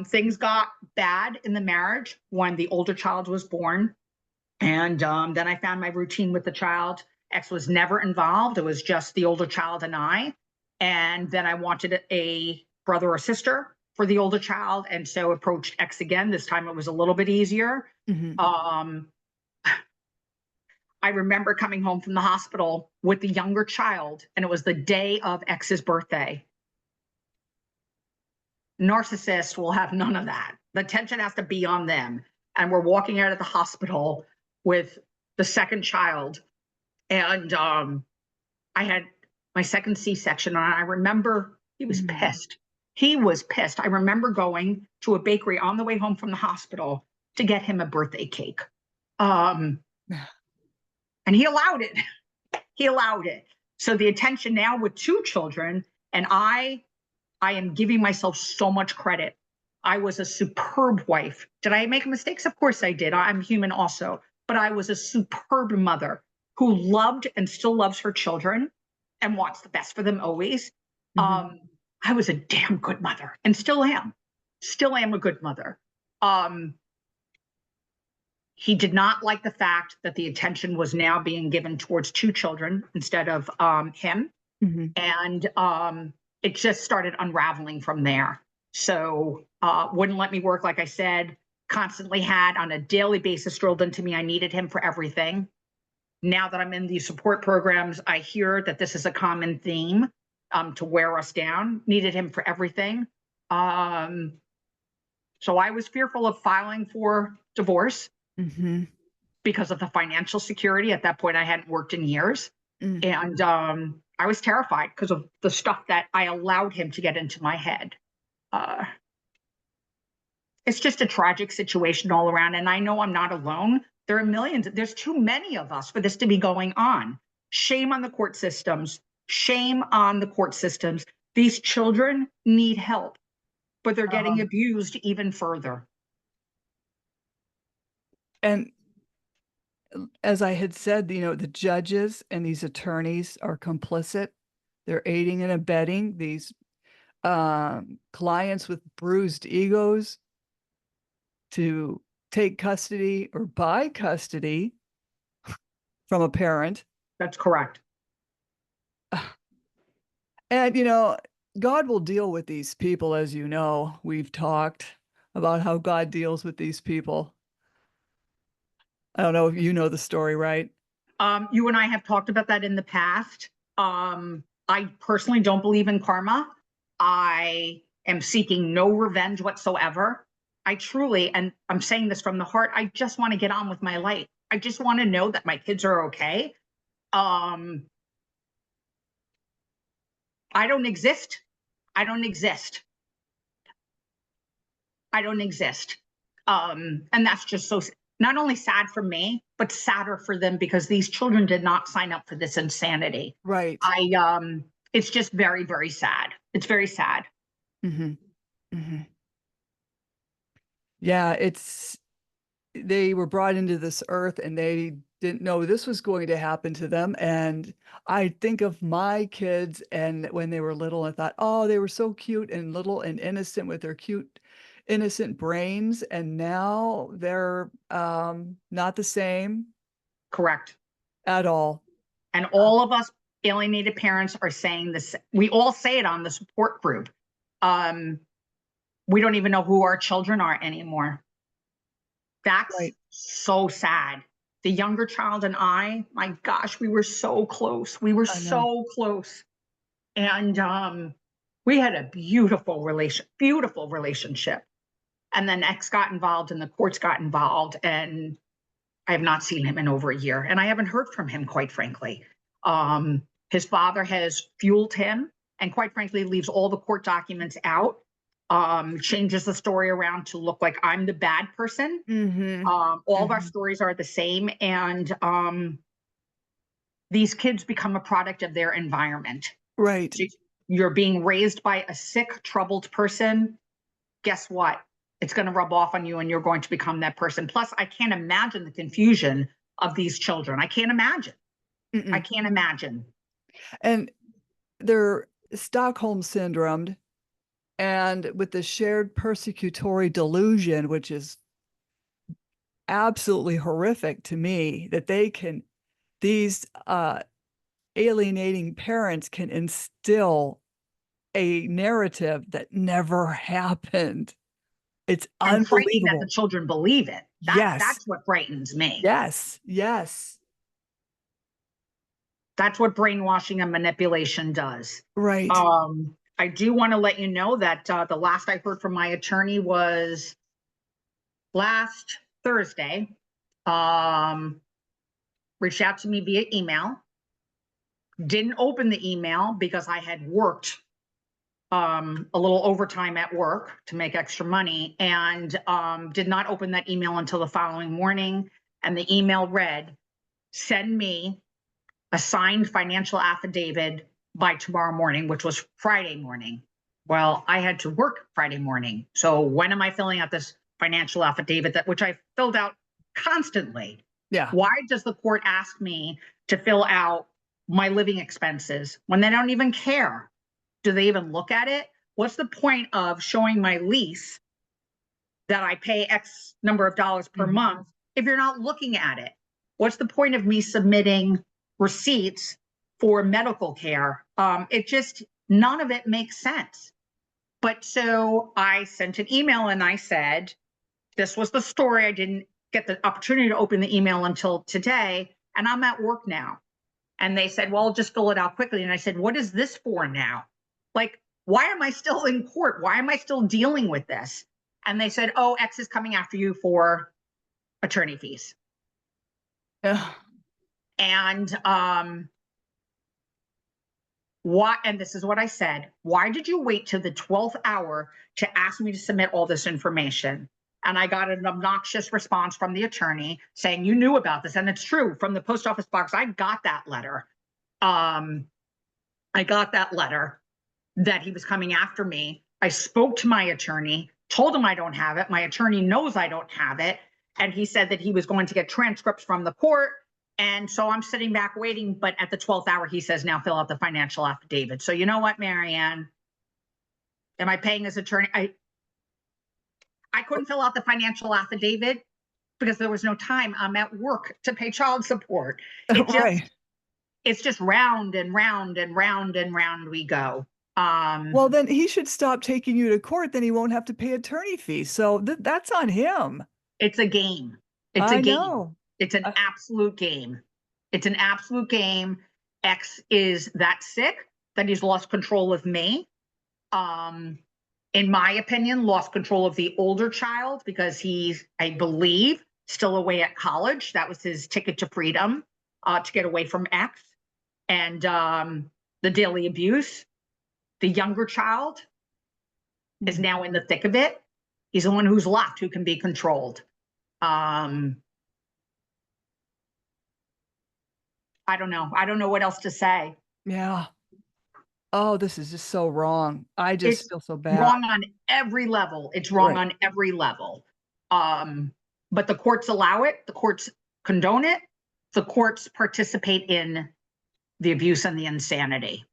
Speaker 2: things got bad in the marriage when the older child was born. And then I found my routine with the child. Ex was never involved. It was just the older child and I. And then I wanted a brother or sister for the older child. And so approached ex again. This time it was a little bit easier.
Speaker 1: Mhm.
Speaker 2: I remember coming home from the hospital with the younger child, and it was the day of ex's birthday. Narcissists will have none of that. The attention has to be on them. And we're walking out of the hospital with the second child. And I had my second C-section, and I remember he was pissed. He was pissed. I remember going to a bakery on the way home from the hospital to get him a birthday cake. And he allowed it. He allowed it. So the attention now with two children, and I am giving myself so much credit. I was a superb wife. Did I make mistakes? Of course I did. I'm human also. But I was a superb mother who loved and still loves her children and wants the best for them always. I was a damn good mother and still am. Still am a good mother. He did not like the fact that the attention was now being given towards two children instead of him. And it just started unraveling from there. So wouldn't let me work, like I said, constantly had on a daily basis drilled into me I needed him for everything. Now that I'm in these support programs, I hear that this is a common theme to wear us down. Needed him for everything. So I was fearful of filing for divorce because of the financial security. At that point, I hadn't worked in years. And I was terrified because of the stuff that I allowed him to get into my head. It's just a tragic situation all around. And I know I'm not alone. There are millions. There's too many of us for this to be going on. Shame on the court systems. Shame on the court systems. These children need help, but they're getting abused even further.
Speaker 1: And as I had said, the judges and these attorneys are complicit. They're aiding and abetting these clients with bruised egos to take custody or buy custody from a parent.
Speaker 2: That's correct.
Speaker 1: And, God will deal with these people, as you know. We've talked about how God deals with these people. I don't know if you know the story, right?
Speaker 2: You and I have talked about that in the past. I personally don't believe in karma. I am seeking no revenge whatsoever. I truly, and I'm saying this from the heart, I just want to get on with my life. I just want to know that my kids are okay. I don't exist. I don't exist. I don't exist. And that's just so not only sad for me, but sadder for them because these children did not sign up for this insanity.
Speaker 1: Right.
Speaker 2: It's just very, very sad. It's very sad.
Speaker 1: Yeah, they were brought into this earth and they didn't know this was going to happen to them. And I think of my kids and when they were little, I thought, oh, they were so cute and little and innocent with their cute, innocent brains. And now they're not the same.
Speaker 2: Correct.
Speaker 1: At all.
Speaker 2: And all of us alienated parents are saying this. We all say it on the support group. We don't even know who our children are anymore. That's right. So sad. The younger child and I, my gosh, we were so close. We were so close. And we had a beautiful relationship. And then ex got involved and the courts got involved. And I have not seen him in over a year. And I haven't heard from him, quite frankly. His father has fueled him and quite frankly leaves all the court documents out. Changes the story around to look like I'm the bad person. All of our stories are the same. And these kids become a product of their environment.
Speaker 1: Right.
Speaker 2: You're being raised by a sick, troubled person. Guess what? It's going to rub off on you and you're going to become that person. Plus, I can't imagine the confusion of these children. I can't imagine. I can't imagine.
Speaker 1: And they're Stockholm syndromed. And with the shared persecutory delusion, which is absolutely horrific to me, that they can these alienating parents can instill a narrative that never happened. It's
Speaker 2: And frightening that the
Speaker 1: unbelievable.
Speaker 2: children believe it.
Speaker 1: Yes,
Speaker 2: That's what frightens me.
Speaker 1: yes, yes.
Speaker 2: That's what brainwashing and manipulation does.
Speaker 1: Right.
Speaker 2: I do want to let you know that the last I heard from my attorney was last Thursday. Reached out to me via email. Didn't open the email because I had worked a little overtime at work to make extra money, and did not open that email until the following morning. And the email read, send me a signed financial affidavit by tomorrow morning, which was Friday morning. Well, I had to work Friday morning. So when am I filling out this financial affidavit, that which I filled out constantly?
Speaker 1: Yeah.
Speaker 2: Why does the court ask me to fill out my living expenses when they don't even care? Do they even look at it? What's the point of showing my lease that I pay X number of dollars per month if you're not looking at it? What's the point of me submitting receipts for medical care? It just, none of it makes sense. But so I sent an email and I said, this was the story. I didn't get the opportunity to open the email until today, and I'm at work now. And they said, well, just fill it out quickly. And I said, what is this for now? Like, why am I still in court? Why am I still dealing with this? And they said, oh, X is coming after you for attorney fees.
Speaker 1: Yeah.
Speaker 2: And why, and this is what I said, why did you wait till the 12th hour to ask me to submit all this information? And I got an obnoxious response from the attorney saying, you knew about this. And it's true, from the post office box, I got that letter. I got that letter that he was coming after me. I spoke to my attorney, told him I don't have it. My attorney knows I don't have it. And he said that he was going to get transcripts from the court. And so I'm sitting back waiting. But at the 12th hour, he says, now fill out the financial affidavit. So you know what, Marianne? Am I paying his attorney? I couldn't fill out the financial affidavit because there was no time. I'm at work to pay child support.
Speaker 1: Right.
Speaker 2: It's just round and round and round and round we go.
Speaker 1: Well, then he should stop taking you to court. Then he won't have to pay attorney fees. So that's on him.
Speaker 2: It's a game. It's a
Speaker 1: I
Speaker 2: game.
Speaker 1: know.
Speaker 2: It's an absolute game. It's an absolute game. X is that sick that he's lost control of me. In my opinion, lost control of the older child because he's, I believe, still away at college. That was his ticket to freedom, to get away from X. And the daily abuse. The younger child is now in the thick of it. He's the one who's left, who can be controlled. I don't know. I don't know what else to say.
Speaker 1: Yeah. Oh, this is just so wrong. I just feel so bad.
Speaker 2: Wrong on every level. It's wrong on every level. But the courts allow it. The courts condone it. The courts participate in the abuse and the insanity.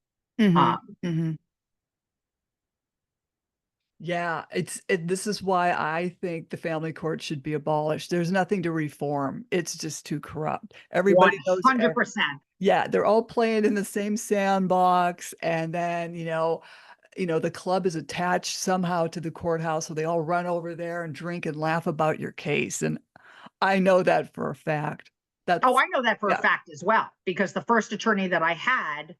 Speaker 1: Yeah, this is why I think the family court should be abolished. There's nothing to reform. It's just too corrupt. Everybody knows.
Speaker 2: 100%.
Speaker 1: Yeah, they're all playing in the same sandbox, and then the club is attached somehow to the courthouse, so they all run over there and drink and laugh about your case. And I know that for a fact.
Speaker 2: I know that for a fact as well, because the first attorney that I had,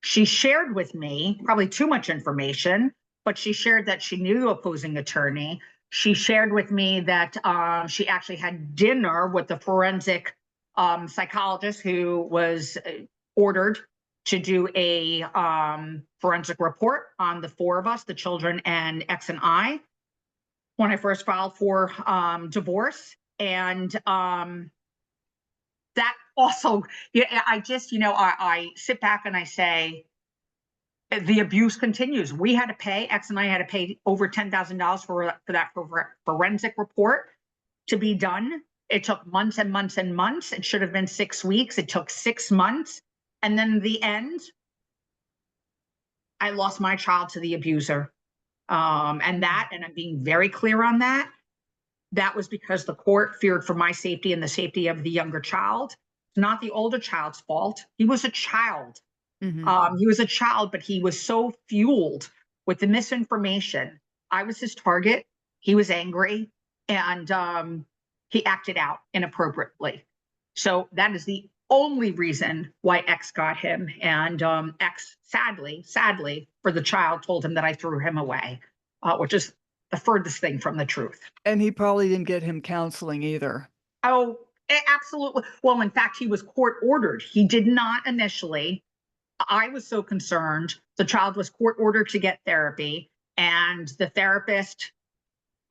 Speaker 2: she shared with me probably too much information, but she shared that she knew the opposing attorney. She shared with me that she actually had dinner with the forensic psychologist who was ordered to do a forensic report on the four of us, the children and X and I, when I first filed for divorce. And that also, I just, I sit back and I say, the abuse continues. We had to pay, X and I had to pay over $10,000 for that forensic report to be done. It took months and months and months. It should have been 6 weeks. It took 6 months. And then in the end, I lost my child to the abuser. And I'm being very clear on that, that was because the court feared for my safety and the safety of the younger child. not the older child's fault. He was a child.
Speaker 1: Mhm.
Speaker 2: He was a child, but he was so fueled with the misinformation. I was his target. He was angry, and he acted out inappropriately. So that is the only reason why X got him. And X, sadly for the child, told him that I threw him away, which is the furthest thing from the truth.
Speaker 1: And he probably didn't get him counseling either.
Speaker 2: Oh, absolutely. Well, in fact, he was court ordered. He did not initially. I was so concerned. The child was court ordered to get therapy, and the therapist,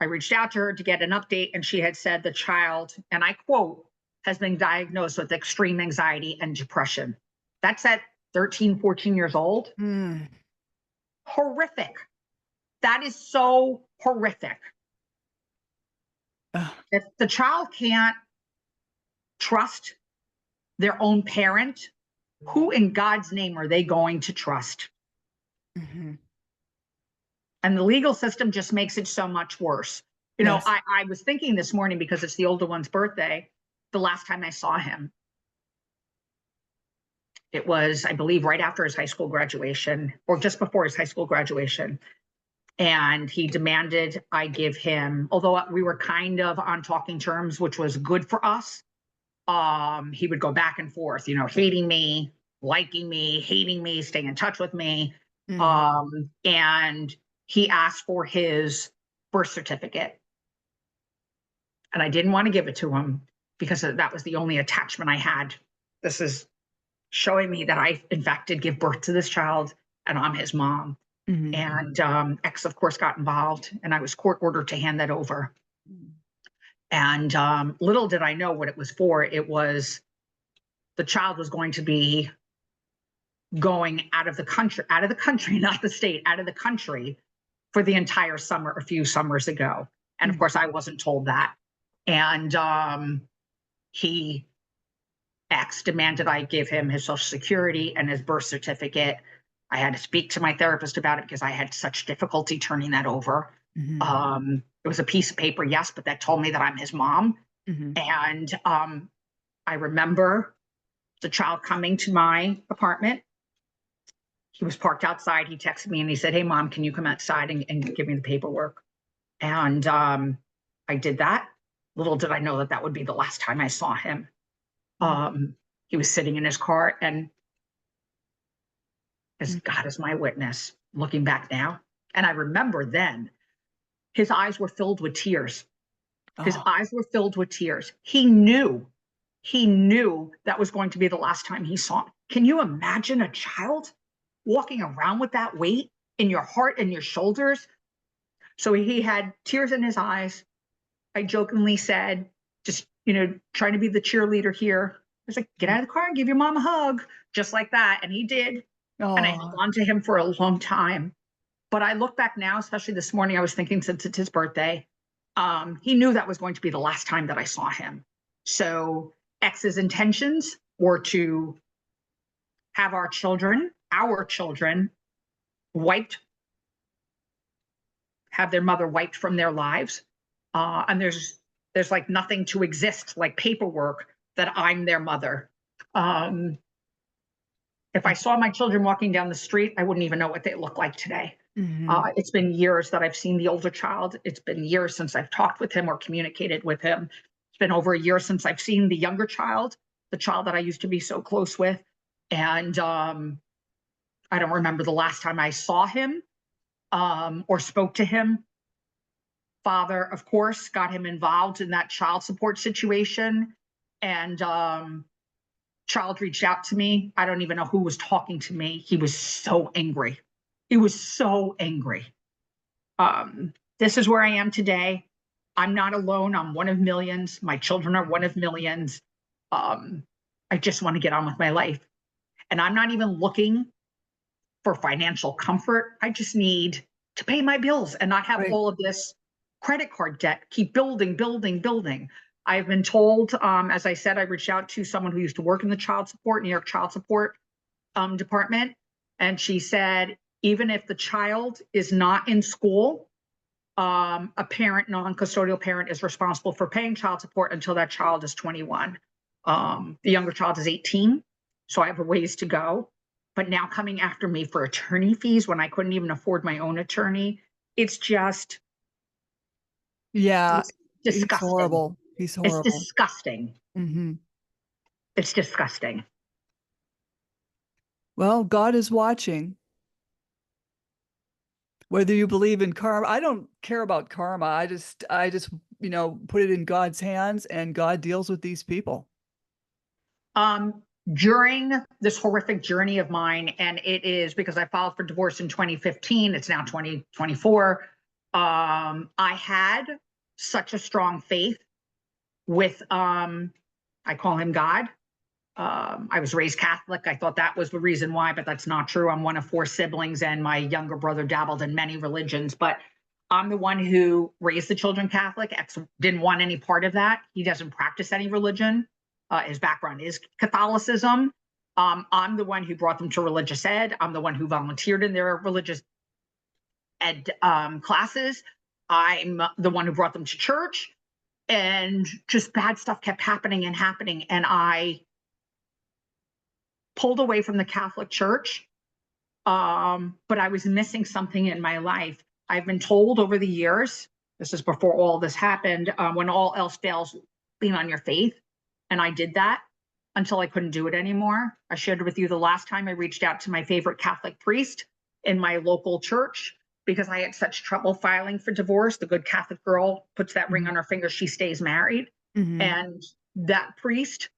Speaker 2: I reached out to her to get an update, and she had said the child, and I quote, has been diagnosed with extreme anxiety and depression. That's at 13, 14 years old.
Speaker 1: Mm.
Speaker 2: Horrific. That is so horrific. If the child can't trust their own parent, who in God's name are they going to trust?
Speaker 1: Mhm.
Speaker 2: And the legal system just makes it so much worse. You know,
Speaker 1: Yes.
Speaker 2: I was thinking this morning, because it's the older one's birthday, the last time I saw him, it was, I believe, right after his high school graduation, or just before his high school graduation. And he demanded I give him, although we were kind of on talking terms, which was good for us, he would go back and forth, you know, hating me, liking me, hating me, staying in touch with me. And he asked for his birth certificate. And I didn't want to give it to him because that was the only attachment I had. This is showing me that I, in fact, did give birth to this child, and I'm his mom.
Speaker 1: Mhm.
Speaker 2: And X, of course, got involved, and I was court ordered to hand that over. And little did I know what it was for. It was the child was going to be going out of the country, not the state, out of the country for the entire summer, a few summers ago. And of course, I wasn't told that. And he, X, demanded I give him his social security and his birth certificate. I had to speak to my therapist about it because I had such difficulty turning that over.
Speaker 1: Mhm.
Speaker 2: It was a piece of paper, yes, but that told me that I'm his mom.
Speaker 1: Mhm.
Speaker 2: And I remember the child coming to my apartment. He was parked outside. He texted me and he said, "Hey, Mom, can you come outside and give me the paperwork?" And I did that. Little did I know that that would be the last time I saw him. He was sitting in his car, and as God is my witness, looking back now, and I remember then, his eyes were filled with tears. His
Speaker 1: Oh.
Speaker 2: eyes were filled with tears. He knew that was going to be the last time he saw him. Can you imagine a child walking around with that weight in your heart and your shoulders? So he had tears in his eyes. I jokingly said, just, you know, trying to be the cheerleader here. I was like, get out of the car and give your mom a hug, just like that. And he did. And I held
Speaker 1: Oh.
Speaker 2: on to him for a long time. But I look back now, especially this morning, I was thinking, since it's his birthday, he knew that was going to be the last time that I saw him. So X's intentions were to have our children, wiped, have their mother wiped from their lives. And there's like nothing to exist, like paperwork, that I'm their mother. If I saw my children walking down the street, I wouldn't even know what they look like today.
Speaker 1: Mhm.
Speaker 2: It's been years that I've seen the older child. It's been years since I've talked with him or communicated with him. It's been over a year since I've seen the younger child, the child that I used to be so close with. And I don't remember the last time I saw him or spoke to him. Father, of course, got him involved in that child support situation. And child reached out to me. I don't even know who was talking to me. He was so angry. He was so angry. This is where I am today. I'm not alone. I'm one of millions. My children are one of millions. I just want to get on with my life. And I'm not even looking for financial comfort. I just need to pay my bills and not have
Speaker 1: Right.
Speaker 2: all of this credit card debt keep building, building, building. I've been told, as I said, I reached out to someone who used to work in the New York Child Support department. And she said, even if the child is not in school, a parent, non-custodial parent, is responsible for paying child support until that child is 21. The younger child is 18, so I have a ways to go. But now coming after me for attorney fees when I couldn't even afford my own attorney, it's just
Speaker 1: Yeah,
Speaker 2: it's
Speaker 1: he's
Speaker 2: disgusting.
Speaker 1: horrible. He's
Speaker 2: It's
Speaker 1: horrible.
Speaker 2: disgusting.
Speaker 1: Hmm.
Speaker 2: It's disgusting.
Speaker 1: Well, God is watching. Whether you believe in karma, I don't care about karma. I just, put it in God's hands and God deals with these people.
Speaker 2: Um, During this horrific journey of mine, and it is because I filed for divorce in 2015, it's now 2024. I had such a strong faith with, I call him God. I was raised Catholic. I thought that was the reason why, but that's not true. I'm one of four siblings, and my younger brother dabbled in many religions. But I'm the one who raised the children Catholic. Ex didn't want any part of that. He doesn't practice any religion. His background is Catholicism. I'm the one who brought them to religious ed. I'm the one who volunteered in their religious ed classes. I'm the one who brought them to church. And just bad stuff kept happening and happening. And I pulled away from the Catholic Church, but I was missing something in my life. I've been told over the years, this is before all this happened, when all else fails, lean on your faith. And I did that until I couldn't do it anymore. I shared with you the last time I reached out to my favorite Catholic priest in my local church because I had such trouble filing for divorce. The good Catholic girl puts that ring on her finger, she stays married.
Speaker 1: Mm-hmm.
Speaker 2: And that priest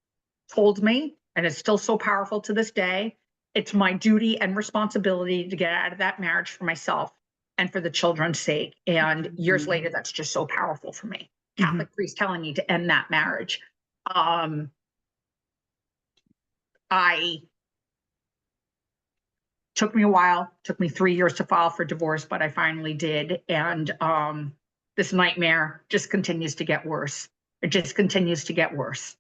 Speaker 2: told me, and it's still so powerful to this day, it's my duty and responsibility to get out of that marriage for myself and for the children's sake. And years later, that's just so powerful for me. Catholic priest telling me to end that marriage. I took me a while, took me 3 years to file for divorce, but I finally did. And this nightmare just continues to get worse. It just continues to get worse.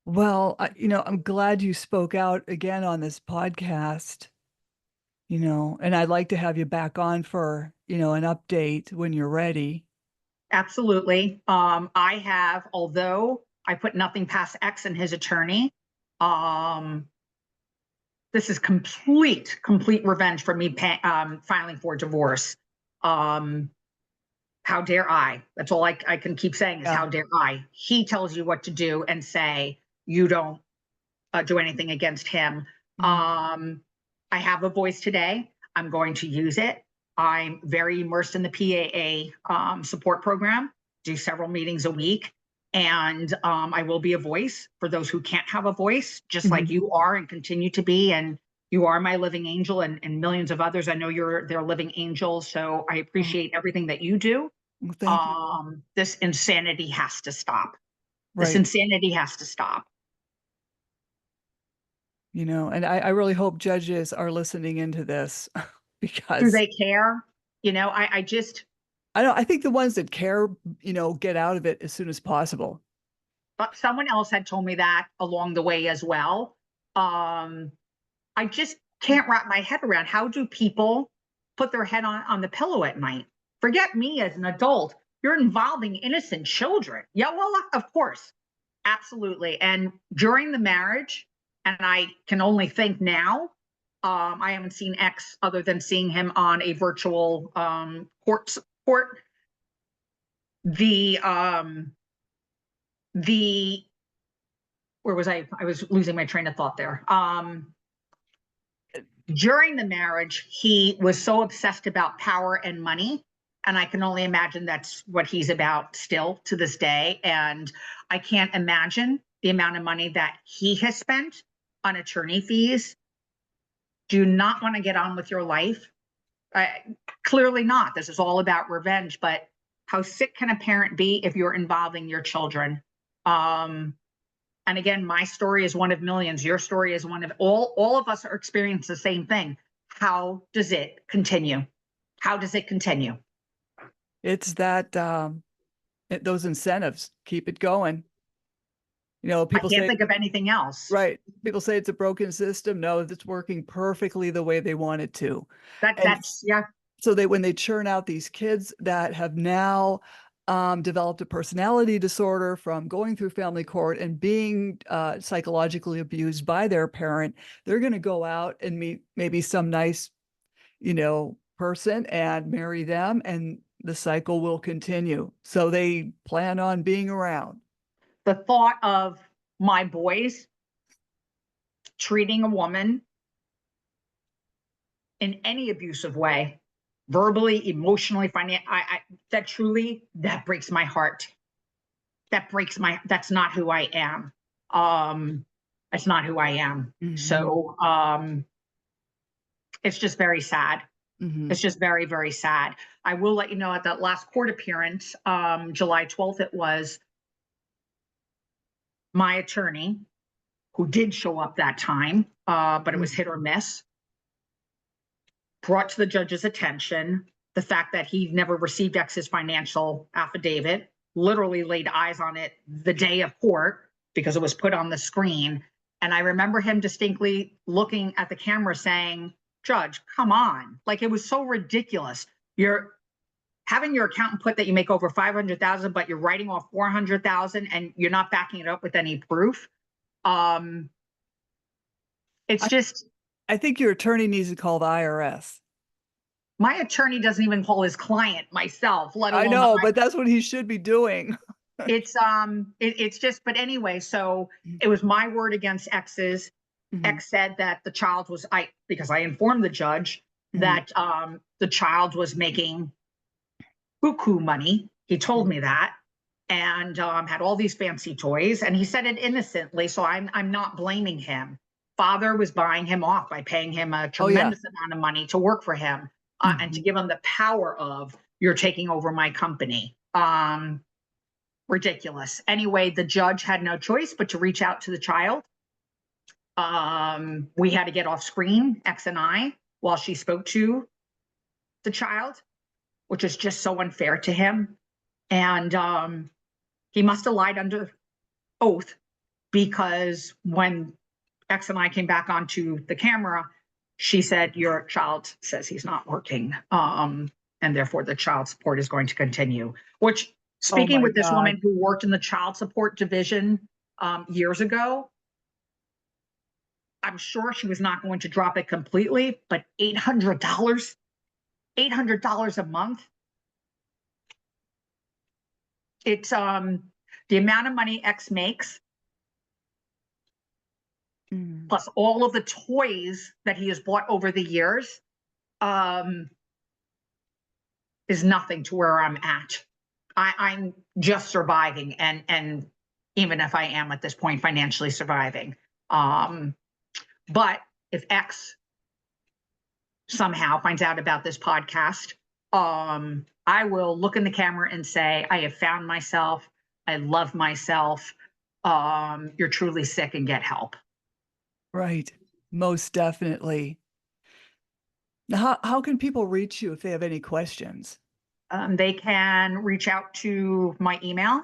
Speaker 1: Well, I'm glad you spoke out again on this podcast, and I'd like to have you back on for, an update when you're ready.
Speaker 2: Absolutely. I have, although I put nothing past X and his attorney, this is complete revenge for me filing for divorce. How dare I? That's all I can keep saying is how dare I? He tells you what to do and say you don't do anything against him. I have a voice today. I'm going to use it. I'm very immersed in the PAA support program, do several meetings a week. And I will be a voice for those who can't have a voice, just like you are and continue to be. And you are my living angel and millions of others. I know you're their living angels. So I appreciate everything that you do.
Speaker 1: Well, thank you.
Speaker 2: This insanity has to stop. This
Speaker 1: Right.
Speaker 2: insanity has to stop.
Speaker 1: And I really hope judges are listening into this
Speaker 2: Do
Speaker 1: because
Speaker 2: they care? I just,
Speaker 1: I think the ones that care, get out of it as soon as possible.
Speaker 2: but someone else had told me that along the way as well. I just can't wrap my head around how do people put their head on the pillow at night? Forget me as an adult. You're involving innocent children. Yeah, well, of course. Absolutely. And during the marriage, and I can only think now, I haven't seen X other than seeing him on a virtual court. The where was I? I was losing my train of thought there. During the marriage, he was so obsessed about power and money. And I can only imagine that's what he's about still to this day. And I can't imagine the amount of money that he has spent on attorney fees. Do you not want to get on with your life? Clearly not. This is all about revenge. But how sick can a parent be if you're involving your children? And again, my story is one of millions. Your story is one of all of us are experiencing the same thing. How does it continue? How does it continue?
Speaker 1: It's that those incentives keep it going.
Speaker 2: I
Speaker 1: People
Speaker 2: can't
Speaker 1: say,
Speaker 2: think of anything else.
Speaker 1: right. People say it's a broken system. No, it's working perfectly the way they want it to. And
Speaker 2: That's yeah.
Speaker 1: so when they churn out these kids that have now developed a personality disorder from going through family court and being psychologically abused by their parent, they're going to go out and meet maybe some nice, person and marry them, and the cycle will continue. So they plan on being around.
Speaker 2: The thought of my boys treating a woman in any abusive way, verbally, emotionally, financially, that breaks my heart. That's not who I am. That's not who I am.
Speaker 1: Mm-hmm.
Speaker 2: So it's just very sad.
Speaker 1: Mm-hmm.
Speaker 2: It's just very, very sad. I will let you know, at that last court appearance, July 12th, it was, my attorney, who did show up that time, but it was hit or miss, brought to the judge's attention the fact that he never received X's financial affidavit, literally laid eyes on it the day of court because it was put on the screen. And I remember him distinctly looking at the camera saying, "Judge, come on." Like, it was so ridiculous. You're having your accountant put that you make over 500,000, but you're writing off 400,000 and you're not backing it up with any proof. It's just,
Speaker 1: I think your attorney needs to call the IRS.
Speaker 2: my attorney doesn't even call his client, myself, let alone
Speaker 1: I know, but that's what he should be doing.
Speaker 2: it's just, but anyway, so it was my word against X's.
Speaker 1: Mm-hmm.
Speaker 2: X said that the child was, because I informed the judge that the child was making buku money. He told me that, and had all these fancy toys, and he said it innocently, so I'm not blaming him. Father was buying him off by paying him a tremendous amount of money to work for him, and to give him the power of, "You're taking over my company." Ridiculous. Anyway, the judge had no choice but to reach out to the child. We had to get off screen, X and I, while she spoke to the child, which is just so unfair to him. And he must have lied under oath, because when X and I came back onto the camera, she said, "Your child says he's not working, and therefore the child support is going to continue." Which, speaking with this woman who worked in the child support division years ago, I'm sure she was not going to drop it completely, but $800 a month. It's the amount of money X makes, plus all of the toys that he has bought over the years, is nothing to where I'm at. I'm just surviving, and even if I am at this point financially surviving. But if X somehow finds out about this podcast, I will look in the camera and say, "I have found myself. I love myself. You're truly sick and get help."
Speaker 1: Right. Most definitely. Now, how can people reach you if they have any questions?
Speaker 2: They can reach out to my email.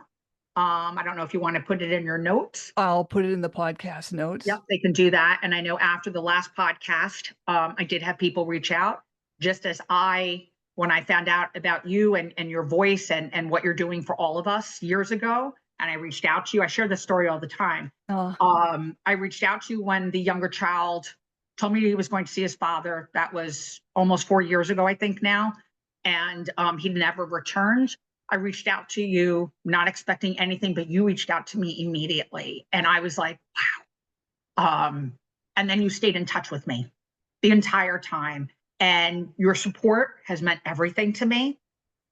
Speaker 2: I don't know if you want to put it in your notes.
Speaker 1: I'll put it in the podcast notes.
Speaker 2: Yep, they can do that. And I know after the last podcast, I did have people reach out, just as when I found out about you and your voice and what you're doing for all of us years ago, and I reached out to you. I share this story all the time. I reached out to you when the younger child told me he was going to see his father. That was almost 4 years ago, I think now. And he never returned. I reached out to you, not expecting anything, but you reached out to me immediately. And I was like, wow. And then you stayed in touch with me the entire time. And your support has meant everything to me.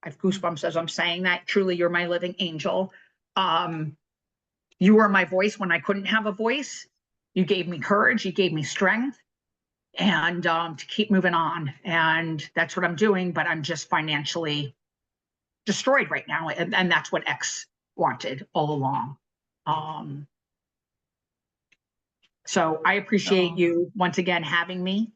Speaker 2: I have goosebumps as I'm saying that. Truly, you're my living angel. You were my voice when I couldn't have a voice. You gave me courage. You gave me strength. And to keep moving on. And that's what I'm doing, but I'm just financially destroyed right now. And that's what X wanted all along. So I appreciate you once again having me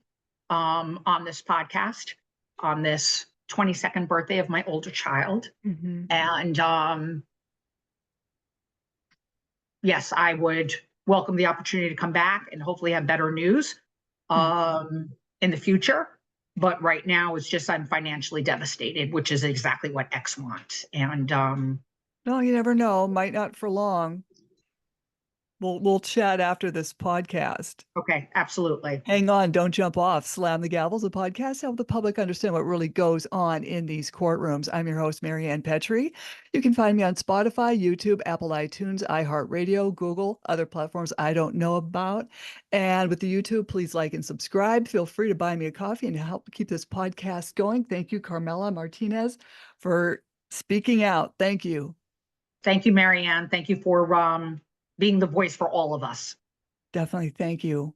Speaker 2: on this podcast, on this 22nd birthday of my older child. And yes, I would welcome the opportunity to come back and hopefully have better news in the future. But right now it's just I'm financially devastated, which is exactly what X wants. And
Speaker 1: No, you never know. Might not for long. We'll chat after this podcast.
Speaker 2: okay, absolutely.
Speaker 1: Hang on, don't jump off. Slam the Gavels, a podcast to help the public understand what really goes on in these courtrooms. I'm your host, Marianne Petrie. You can find me on Spotify, YouTube, Apple iTunes, iHeartRadio, Google, other platforms I don't know about. And with the YouTube, please like and subscribe. Feel free to buy me a coffee and help keep this podcast going. Thank you, Carmela Martinez, for speaking out. Thank you.
Speaker 2: Thank you, Marianne. Thank you for being the voice for all of us.
Speaker 1: Definitely. Thank you.